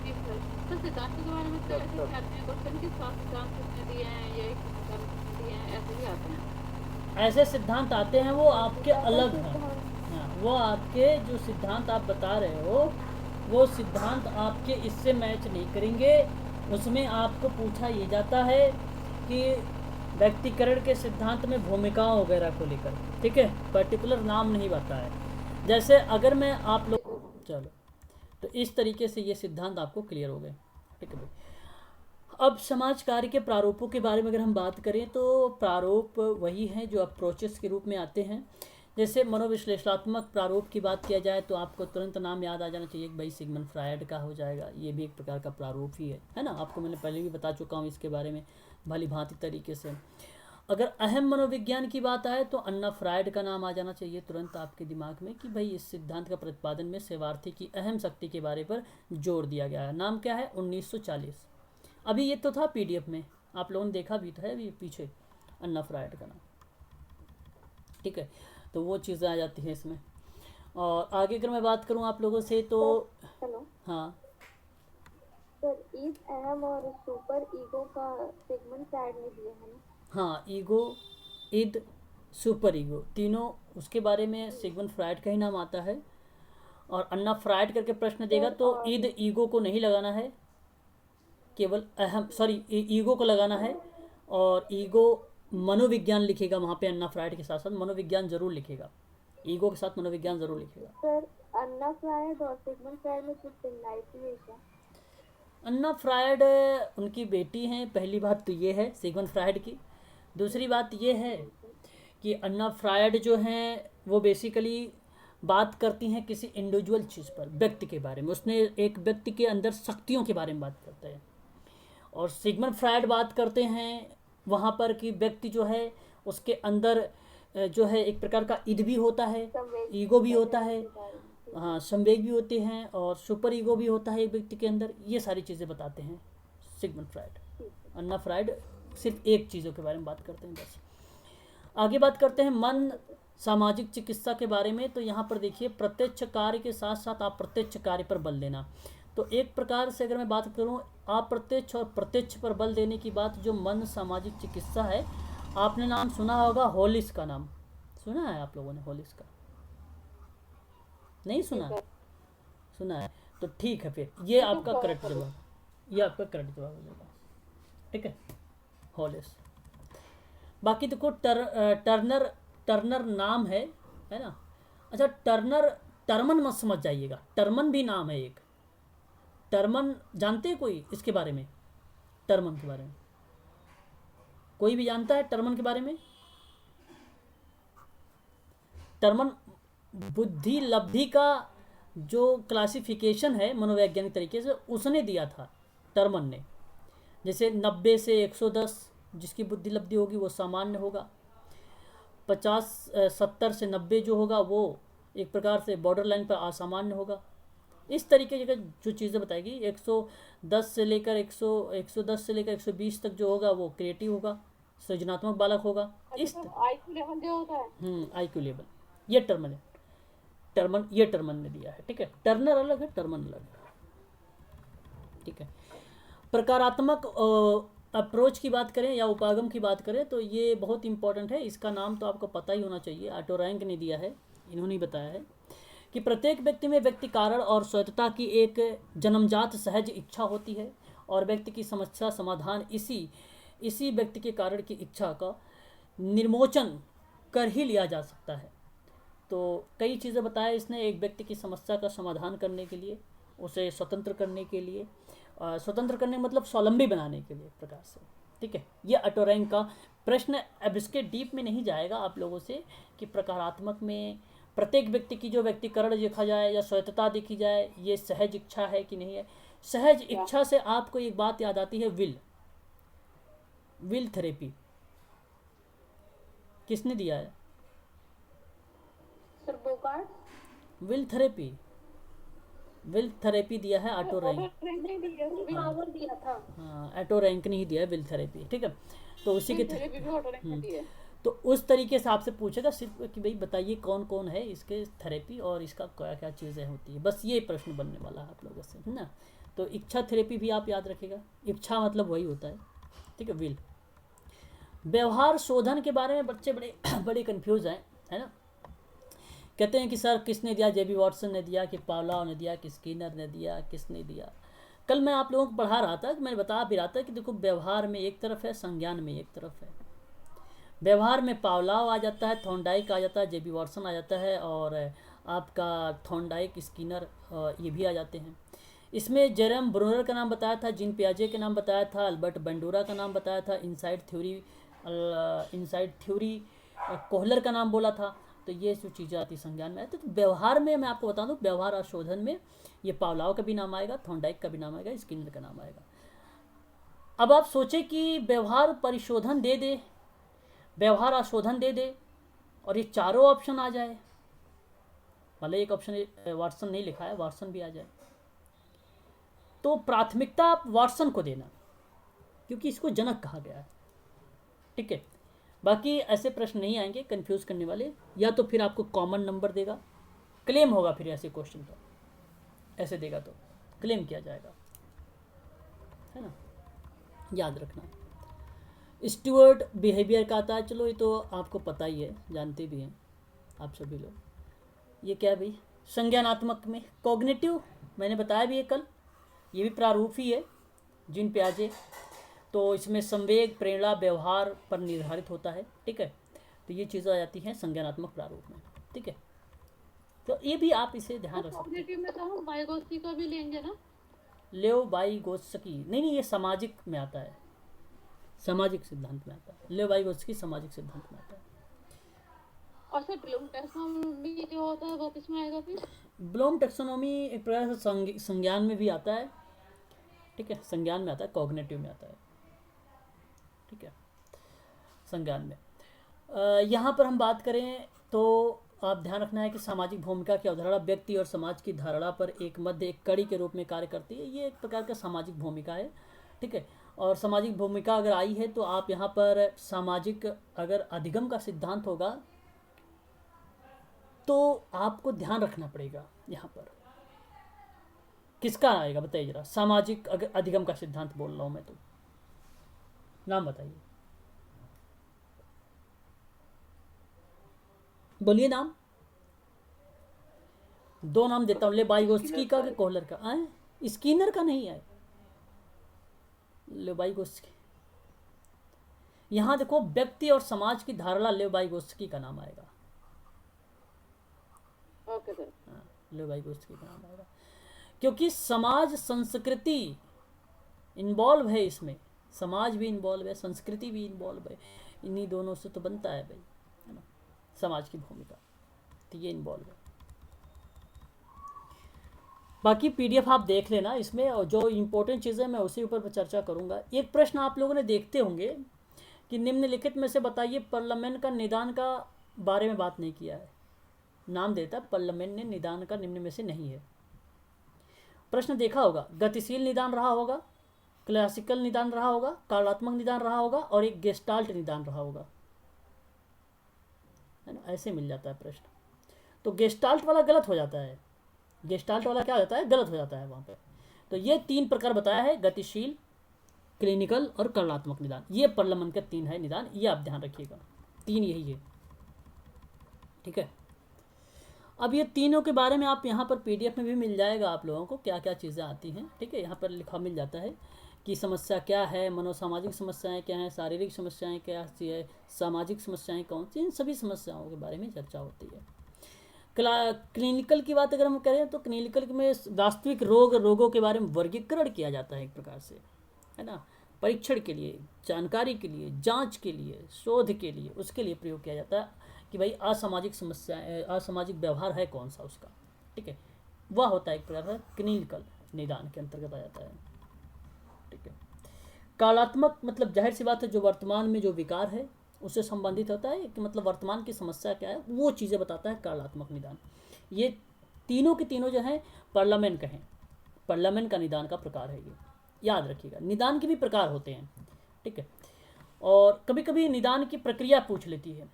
जी सर। सर सिद्धांत के बारे में तो ऐसे ही आते हैं क्वेश्चन कि 7 सिद्धांत कितने दिए हैं, ये कितने दिए हैं, ऐसे ही आते हैं। ऐसे सिद्धांत आते हैं, वो आपके अलग हैं। हाँ, वो आपके जो सिद्धांत आप बता रहे हो, वो सिद्धांत आपके इससे मैच नहीं करेंगे। उसमें आपको पूछा ये जाता है कि व्यक्तिकरण के सिद्धांत में भूमिकाओं वगैरह को लेकर, ठीक है, पर्टिकुलर नाम नहीं बताया। जैसे अगर मैं आप लोग, चलो, तो इस तरीके से ये सिद्धांत आपको क्लियर हो गए, ठीक है भाई। अब समाज कार्य के प्रारूपों के बारे में अगर हम बात करें तो प्रारूप वही हैं जो अप्रोचेस के रूप में आते हैं। जैसे मनोविश्लेषणात्मक प्रारूप की बात किया जाए तो आपको तुरंत नाम याद आ जाना चाहिए कि भाई सिगमंड फ्रायड का हो जाएगा, ये भी एक प्रकार का प्रारूप ही है ना। आपको मैंने पहले भी बता चुका हूँ इसके बारे में भली भांति तरीके से। अगर अहम मनोविज्ञान की बात आए तो अन्ना फ्रायड का नाम आ जाना चाहिए तुरंत आपके दिमाग में कि भाई इस सिद्धांत का प्रतिपादन में सेवार्थी की अहम शक्ति के बारे पर जोर दिया गया है। नाम क्या है? 1940। अभी ये तो था पीडीएफ में, आप लोगों ने देखा भी तो है अभी पीछे, अन्ना फ्रायड का नाम, ठीक है। तो वो चीज़ें आ जाती हैं इसमें। और आगे अगर मैं बात करूँ आप लोगों से तो हेलो हाँ, सर, ईद, अहम और सुपर ईगो का सिगमंड फ्रायड ने दिया है ना। हाँ, ईगो, इद, सुपर ईगो, तीनों उसके बारे में सिगमंड फ्रायड का ही नाम आता है। और अन्ना फ्रायड करके प्रश्न देगा तो इद ईगो को नहीं लगाना है, केवल अहम, सॉरी, ईगो को लगाना है। और ईगो मनोविज्ञान लिखेगा वहाँ पे, अन्ना फ्रायड के साथ साथ मनोविज्ञान जरूर लिखेगा, ईगो के साथ मनोविज्ञान जरूर लिखेगा। सर, अन्ना फ्रायड और सिगमंड फ्रायड में कुछ सिमिलैरिटी है क्या? अन्ना फ्रायड उनकी बेटी हैं, पहली बात तो ये है सिगमंड फ्रायड की। दूसरी बात ये है कि अन्ना फ्रायड जो हैं वो बेसिकली बात करती हैं किसी इंडिविजुअल चीज़ पर, व्यक्ति के बारे में, उसने एक व्यक्ति के अंदर शक्तियों के बारे में बात करते हैं। और सिगमंड फ्रायड बात करते हैं वहाँ पर कि व्यक्ति जो है उसके अंदर जो है एक प्रकार का इद भी होता है, ईगो भी होता है, हाँ, संवेग भी होते हैं, और सुपर ईगो भी होता है एक व्यक्ति के अंदर। ये सारी चीज़ें बताते हैं सिगमंड फ्रायड। अन्ना फ्रायड सिर्फ एक चीज़ों के बारे में बात करते हैं बस। आगे बात करते हैं मन सामाजिक चिकित्सा के बारे में। तो यहाँ पर देखिए, प्रत्यक्ष कार्य के साथ साथ अप्रत्यक्ष कार्य पर बल देना। तो एक प्रकार से अगर मैं बात करूँ अप्रत्यक्ष और प्रत्यक्ष पर बल देने की बात, जो मन सामाजिक चिकित्सा है, आपने नाम सुना होगा हॉलिस का नाम सुना है आप लोगों ने? हॉलिस का नहीं सुना? सुना है तो ठीक है, फिर ये आपका करेक्ट जवाब, ये आपका करेक्ट जवाब हो जाएगा, ठीक है, हॉलिस। बाकी देखो टर्नर नाम है ना। अच्छा, टर्मन मत समझ जाइएगा, टर्मन भी नाम है एक। टर्मन जानते हैं कोई इसके बारे में? टर्मन के बारे में कोई भी जानता है? टर्मन के बारे में? टर्मन बुद्धि लब्धि का जो क्लासिफिकेशन है मनोवैज्ञानिक तरीके से, उसने दिया था टर्मन ने। जैसे 90 से 110 जिसकी बुद्धि लब्धि होगी वो सामान्य होगा, 70 से 90 जो होगा वो एक प्रकार से बॉर्डर लाइन पर असामान्य होगा। इस तरीके की जो चीज़ें बताएगी, 110 से लेकर 120 तक जो होगा वो क्रिएटिव होगा, सृजनात्मक बालक होगा। इस IQ लेवल जो होता है, IQ लेवल, ये टर्मन है, ये टर्मन ने दिया है, ठीक है। टर्नर अलग है, टर्मन अलग है, ठीक है। प्रकारात्मक अप्रोच की बात करें या उपागम की बात करें तो ये बहुत इंपॉर्टेंट है, इसका नाम तो आपको पता ही होना चाहिए, ऑटो रैंक ने दिया है, इन्होंने बताया है कि प्रत्येक व्यक्ति में व्यक्ति कारण और स्वतंत्रता की एक जन्मजात सहज इच्छा होती है, और व्यक्ति की समस्या समाधान इसी व्यक्ति के कारण की इच्छा का निर्मोचन कर ही लिया जा सकता है। तो कई चीज़ें बताया इसने, एक व्यक्ति की समस्या का समाधान करने के लिए, उसे स्वतंत्र करने के लिए, स्वतंत्र करने मतलब स्वावलंबी बनाने के लिए एक प्रकार से, ठीक है, ये ऑटो रैंक का प्रश्न। अब इसके डीप में नहीं जाएगा आप लोगों से कि प्रकारात्मक में प्रत्येक व्यक्ति की जो व्यक्तिकरण देखा जाए या स्वायत्तता देखी जाए, ये सहज इच्छा है कि नहीं है। सहज इच्छा से आपको एक बात याद आती है, विल थेरेपी किसने दिया है? सर बोगार्ड विल थेरेपी दिया है ऑटो रैंक। पावर दिया था। हाँ, ऑटो रैंक नहीं दिया है, विल थेरेपी। ठीक है, तो उसी के थेरेपी भी ऑटो रैंक दी है। तो उस तरीके से आपसे पूछेगा सिर्फ कि भाई बताइए कौन कौन है इसके थेरेपी और इसका क्या क्या चीज़ें होती है, बस ये प्रश्न बनने वाला है आप लोगों से, है ना। तो इच्छा थेरेपी भी आप याद रखिएगा, इच्छा मतलब वही होता है, ठीक है, विल। व्यवहार शोधन के बारे में बच्चे बड़े बड़े कन्फ्यूज हैं, है ना। कहते हैं कि सर किसने दिया, जेबी वॉटसन ने दिया कि पावलोव ने दिया कि स्किनर ने दिया, किसने दिया। कल मैं आप लोगों को पढ़ा रहा था, मैंने बता भी रहा था कि देखो व्यवहार में एक तरफ है, संज्ञान में एक तरफ है। व्यवहार में पावलोव आ जाता है, थॉर्नडाइक आ जाता है, जेबी वॉटसन आ जाता है, और आपका थॉर्नडाइक, स्किनर ये भी आ जाते हैं। इसमें जेरम ब्रूनर का नाम बताया था, जीन पियाजे का नाम बताया था, अल्बर्ट बंडूरा का नाम बताया था, इनसाइड थ्योरी कोहलर का नाम बोला था। तो ये जो चीज़ें आती संज्ञान में आती। तो व्यवहार में मैं आपको बता दूं, व्यवहार और शोधन में ये पावलोव का भी नाम आएगा, थॉर्नडाइक का भी नाम आएगा, स्किनर का नाम आएगा। अब आप सोचें कि व्यवहार परिशोधन दे दे, व्यवहार आशोधन दे दे और ये चारों ऑप्शन आ जाए, भले एक ऑप्शन वाटसन नहीं लिखा है, वाटसन भी आ जाए, तो प्राथमिकता आप वाटसन को देना, क्योंकि इसको जनक कहा गया है, ठीक है। बाकी ऐसे प्रश्न नहीं आएंगे कंफ्यूज करने वाले, या तो फिर आपको कॉमन नंबर देगा, क्लेम होगा फिर ऐसे क्वेश्चन का, ऐसे देगा तो क्लेम किया जाएगा, है ना, याद रखना। स्टुअर्ट बिहेवियर का आता है, चलो ये तो आपको पता ही है, जानते भी हैं आप सभी लोग। ये क्या है भाई, संज्ञानात्मक में कॉग्निटिव, मैंने बताया भी है कल, ये भी प्रारूप ही है, जीन पियाजे। तो इसमें संवेग, प्रेरणा, व्यवहार पर निर्धारित होता है, ठीक है। तो ये चीज़ें आ जाती हैं संज्ञानात्मक प्रारूप में, ठीक है। तो ये भी आप इसे ध्यान रख सकते हैं। कॉग्निटिव में तो हम वाइगोत्स्की का भी लेंगे ना। लेओ वाइगोत्स्की नहीं, ये सामाजिक में आता है, सामाजिक सिद्धांत में आता है। लेओ वाइगोत्स्की सामाजिक सिद्धांत में आता है। और सर ब्लूम टैक्सोनॉमी जो होता है वो किसमें आएगा फिर? ब्लूम टैक्सोनॉमी एक प्रकार से संज्ञान में भी आता है, ठीक है, संज्ञान में आता है, कॉग्निटिव में आता है, ठीक है, संज्ञान में। यहाँ पर हम बात करें तो आप ध्यान रखना है कि सामाजिक भूमिका की अवधारणा व्यक्ति और समाज की धारणा पर एक मध्य, एक कड़ी के रूप में कार्य करती है। ये एक प्रकार का सामाजिक भूमिका है, ठीक है। और सामाजिक भूमिका अगर आई है तो आप यहाँ पर सामाजिक, अगर अधिगम का सिद्धांत होगा तो आपको ध्यान रखना पड़ेगा यहाँ पर किसका आएगा, बताइए जरा। सामाजिक अगर अधिगम का सिद्धांत बोल रहा हूँ मैं, तो नाम बताइए, बोलिए नाम। दो नाम देता हूँ, ले वाइगोत्स्की का कि कोहलर का। आए, स्किनर का नहीं है, ले वाइगोत्स्की। यहाँ देखो, व्यक्ति और समाज की धारणा, ले वाइगोत्स्की का नाम आएगा। Okay sir. हाँ, ले वाइगोत्स्की का नाम आएगा, क्योंकि समाज संस्कृति इन्वॉल्व है इसमें, समाज भी इन्वॉल्व है, संस्कृति भी इन्वॉल्व है, इन्हीं दोनों से तो बनता है भाई, है ना, समाज की भूमिका, तो ये इन्वॉल्व है। बाकी पीडीएफ आप देख लेना इसमें, और जो इम्पोर्टेंट चीज़ें मैं उसी ऊपर चर्चा करूंगा। एक प्रश्न आप लोगों ने देखते होंगे कि निम्नलिखित में से बताइए पार्लियामेंट का निदान का बारे में बात नहीं किया है, नाम देता पार्लियामेंट ने निदान का निम्न में से नहीं है। प्रश्न देखा होगा, गतिशील निदान रहा होगा, क्लासिकल निदान रहा होगा, कार्यात्मक निदान रहा होगा, और एक गेस्टाल्ट निदान रहा होगा, है ना, ऐसे मिल जाता है प्रश्न। तो गेस्टाल्ट वाला गलत हो जाता है, गेस्टाल्ट वाला क्या हो जाता है, गलत हो जाता है वहाँ पे। तो ये तीन प्रकार बताया है, गतिशील, क्लिनिकल और कार्यात्मक निदान, ये पार्लियामेंट के तीन है निदान, ये आप ध्यान रखिएगा, तीन यही है, ठीक है। अब ये तीनों के बारे में आप यहाँ पर पीडीएफ में भी मिल जाएगा आप लोगों को, क्या क्या चीज़ें आती हैं, ठीक है। यहाँ पर लिखा मिल जाता है कि समस्या क्या है, मनोसामाजिक समस्याएं क्या हैं, शारीरिक समस्याएं क्या है, सामाजिक समस्याएं कौन सी, इन सभी समस्याओं के बारे में चर्चा होती है। क्लिनिकल की बात अगर हम करें तो क्लिनिकल में वास्तविक रोगों के बारे में वर्गीकरण किया जाता है एक प्रकार से, है ना। परीक्षण के लिए, जानकारी के लिए, जांच के लिए, शोध के लिए, उसके लिए प्रयोग किया जाता है कि भाई असामाजिक समस्याएं, असामाजिक व्यवहार है कौन सा उसका, ठीक है, वह होता है एक प्रकार का क्लिनिकल निदान के अंतर्गत आ जाता है, ठीक है। कालात्मक मतलब जाहिर सी बात है जो वर्तमान में जो विकार है उससे संबंधित होता है कि मतलब वर्तमान की समस्या क्या है वो चीज़ें बताता है कालात्मक निदान। ये तीनों के तीनों जो हैं पार्लियामेंट का है, पार्लियामेंट का निदान का प्रकार है ये, याद रखिएगा। निदान के भी प्रकार होते हैं, ठीक है, और कभी कभी निदान की प्रक्रिया पूछ लेती है।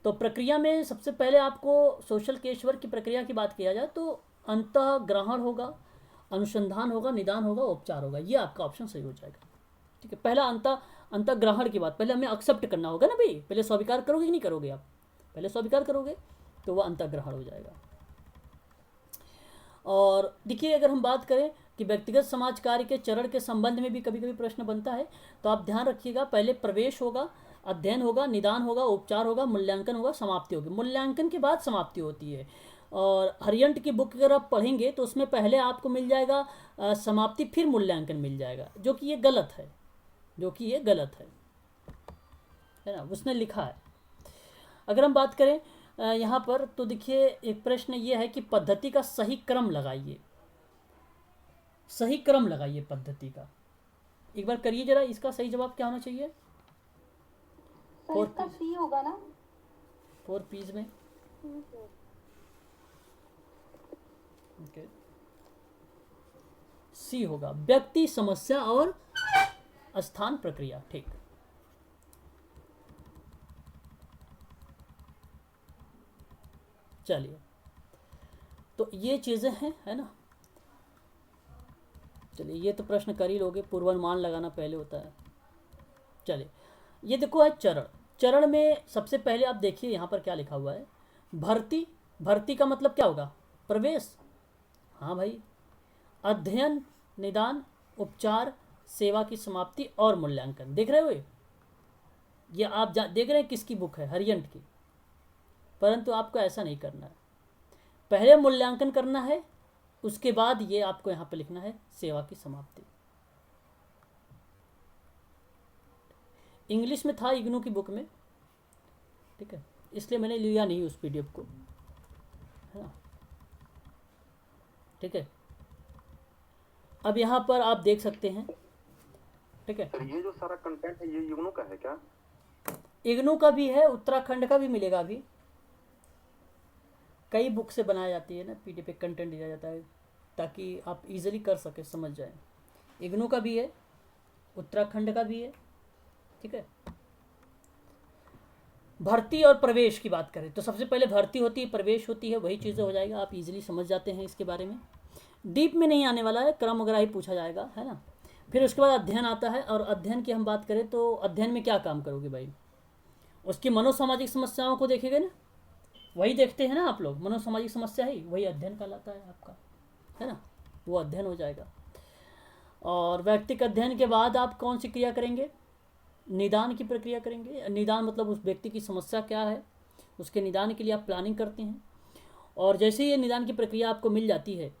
तो प्रक्रिया में सबसे पहले आपको सोशल केस वर्क की प्रक्रिया की बात किया जाए तो अंतःग्रहण होगा, अनुसंधान होगा, निदान होगा, उपचार होगा, ये आपका ऑप्शन सही हो जाएगा, ठीक है। पहला अंतःग्रहण की बात, पहले हमें एक्सेप्ट करना होगा ना भाई, पहले स्वीकार करोगे कि नहीं करोगे, आप पहले स्वीकार करोगे तो वह अंतःग्रहण हो जाएगा। और देखिए अगर हम बात करें कि व्यक्तिगत समाज कार्य के चरण के संबंध में भी कभी कभी प्रश्न बनता है, तो आप ध्यान रखिएगा, पहले प्रवेश होगा, अध्ययन होगा, निदान होगा, उपचार होगा, मूल्यांकन होगा, समाप्ति होगी। मूल्यांकन के बाद समाप्ति होती है। और हरियंट की बुक अगर आप पढ़ेंगे तो उसमें पहले आपको मिल जाएगा समाप्ति, फिर मूल्यांकन मिल जाएगा, जो कि ये गलत है, जो कि ये गलत है ना, उसने लिखा है। अगर हम बात करें यहाँ पर तो देखिए एक प्रश्न ये है कि पद्धति का सही क्रम लगाइए, सही क्रम लगाइए पद्धति का, एक बार करिए जरा, इसका सही जवाब क्या होना चाहिए? सर इसका सी होगा ना? 4 पीस में ओके सी होगा, व्यक्ति, समस्या और स्थान, प्रक्रिया, ठीक। चलिए तो ये चीजें हैं, है ना। चलिए ये तो प्रश्न कर ही लोगे, पूर्वानुमान लगाना पहले होता है। चलिए ये देखो है चरण, चरण में सबसे पहले आप देखिए यहाँ पर क्या लिखा हुआ है, भर्ती। भर्ती का मतलब क्या होगा? प्रवेश, हाँ भाई। अध्ययन, निदान, उपचार, सेवा की समाप्ति और मूल्यांकन। देख रहे हो ये आप देख रहे हैं किसकी बुक है? हरियंट की। परंतु आपको ऐसा नहीं करना है, पहले मूल्यांकन करना है, उसके बाद ये आपको यहाँ पे लिखना है सेवा की समाप्ति। इंग्लिश में था इग्नू की बुक में, ठीक है, इसलिए मैंने लिया नहीं उस पीडीएफ को, है ना, ठीक है। अब यहाँ पर आप देख सकते हैं, ठीक है। सर ये जो सारा कंटेंट है ये इग्नू का है क्या? इग्नू का भी है, उत्तराखंड का भी मिलेगा। अभी कई बुक से बनाई जाती है ना, पीडीएफ पे कंटेंट दिया जाता है ताकि आप इजीली कर सके, समझ जाए। इग्नू का भी है, उत्तराखंड का भी है, ठीक है। भर्ती और प्रवेश की बात करें तो सबसे पहले भर्ती होती है, प्रवेश होती है, वही चीज़ें हो जाएगा, आप इजीली समझ जाते हैं इसके बारे में। डीप में नहीं आने वाला है, क्रम वगैरह ही पूछा जाएगा, है ना। फिर उसके बाद अध्ययन आता है, और अध्ययन की हम बात करें तो अध्ययन में क्या काम करोगे भाई? उसकी मनोसामाजिक समस्याओं को देखेंगे ना, वही देखते हैं ना आप लोग, मनोसामाजिक समस्या ही वही अध्ययन कहलाता है आपका, है ना, वो अध्ययन हो जाएगा। और व्यक्तिगत अध्ययन के बाद आप कौन सी क्रिया करेंगे? निदान की प्रक्रिया करेंगे। निदान मतलब उस व्यक्ति की समस्या क्या है, उसके निदान के लिए आप प्लानिंग करते हैं। और जैसे ही ये निदान की प्रक्रिया आपको मिल जाती है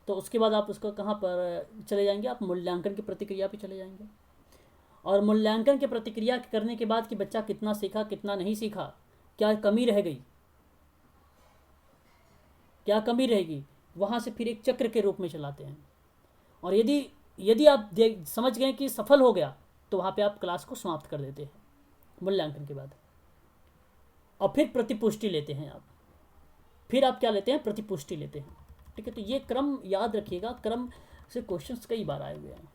तो उसके बाद आप उसको कहाँ पर चले जाएंगे? आप मूल्यांकन की प्रतिक्रिया पे चले जाएंगे। और मूल्यांकन की प्रतिक्रिया करने के बाद कि बच्चा कितना सीखा, कितना नहीं सीखा, क्या कमी रह गई, क्या कमी रहेगी, वहाँ से फिर एक चक्र के रूप में चलाते हैं। और यदि आप समझ गए कि सफल हो गया तो वहाँ पे आप क्लास को समाप्त कर देते हैं मूल्यांकन के बाद। और फिर प्रतिपुष्टि लेते हैं आप, फिर आप क्या लेते हैं? प्रतिपुष्टि लेते हैं, ठीक है। तो ये क्रम याद रखिएगा, क्रम से क्वेश्चंस कई बार आए हुए हैं।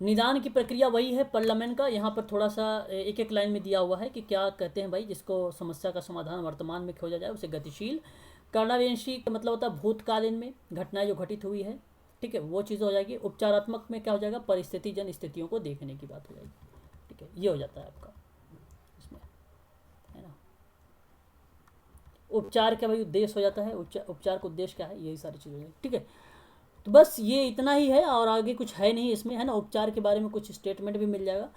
निदान की प्रक्रिया वही है पार्लियामेंट का, यहाँ पर थोड़ा सा एक एक लाइन में दिया हुआ है कि क्या कहते हैं भाई, जिसको समस्या का समाधान वर्तमान में खोजा जाए उसे गतिशील। कर्णावेशी का मतलब होता है भूतकालीन में घटनाएं जो घटित हुई है, ठीक है, वो चीज़ हो जाएगी। उपचारात्मक में क्या हो जाएगा? परिस्थिति जन स्थितियों को देखने की बात हो जाएगी, ठीक है, ये हो जाता है आपका इसमें, है ना। उपचार का भाई उद्देश्य हो जाता है, उपचार का उद्देश्य क्या है, यही सारी चीज़ें, ठीक है। तो बस ये इतना ही है और आगे कुछ है नहीं इसमें, है ना। उपचार के बारे में कुछ स्टेटमेंट भी मिल जाएगा,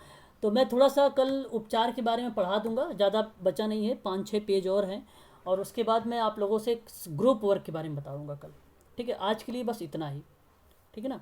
तो मैं थोड़ा सा कल उपचार के बारे में पढ़ा दूंगा, ज़्यादा बचा नहीं है, 5-6 पेज और हैं। और उसके बाद मैं आप लोगों से ग्रुप वर्क के बारे में बताऊंगा कल, ठीक है। आज के लिए बस इतना ही, ठीक है ना।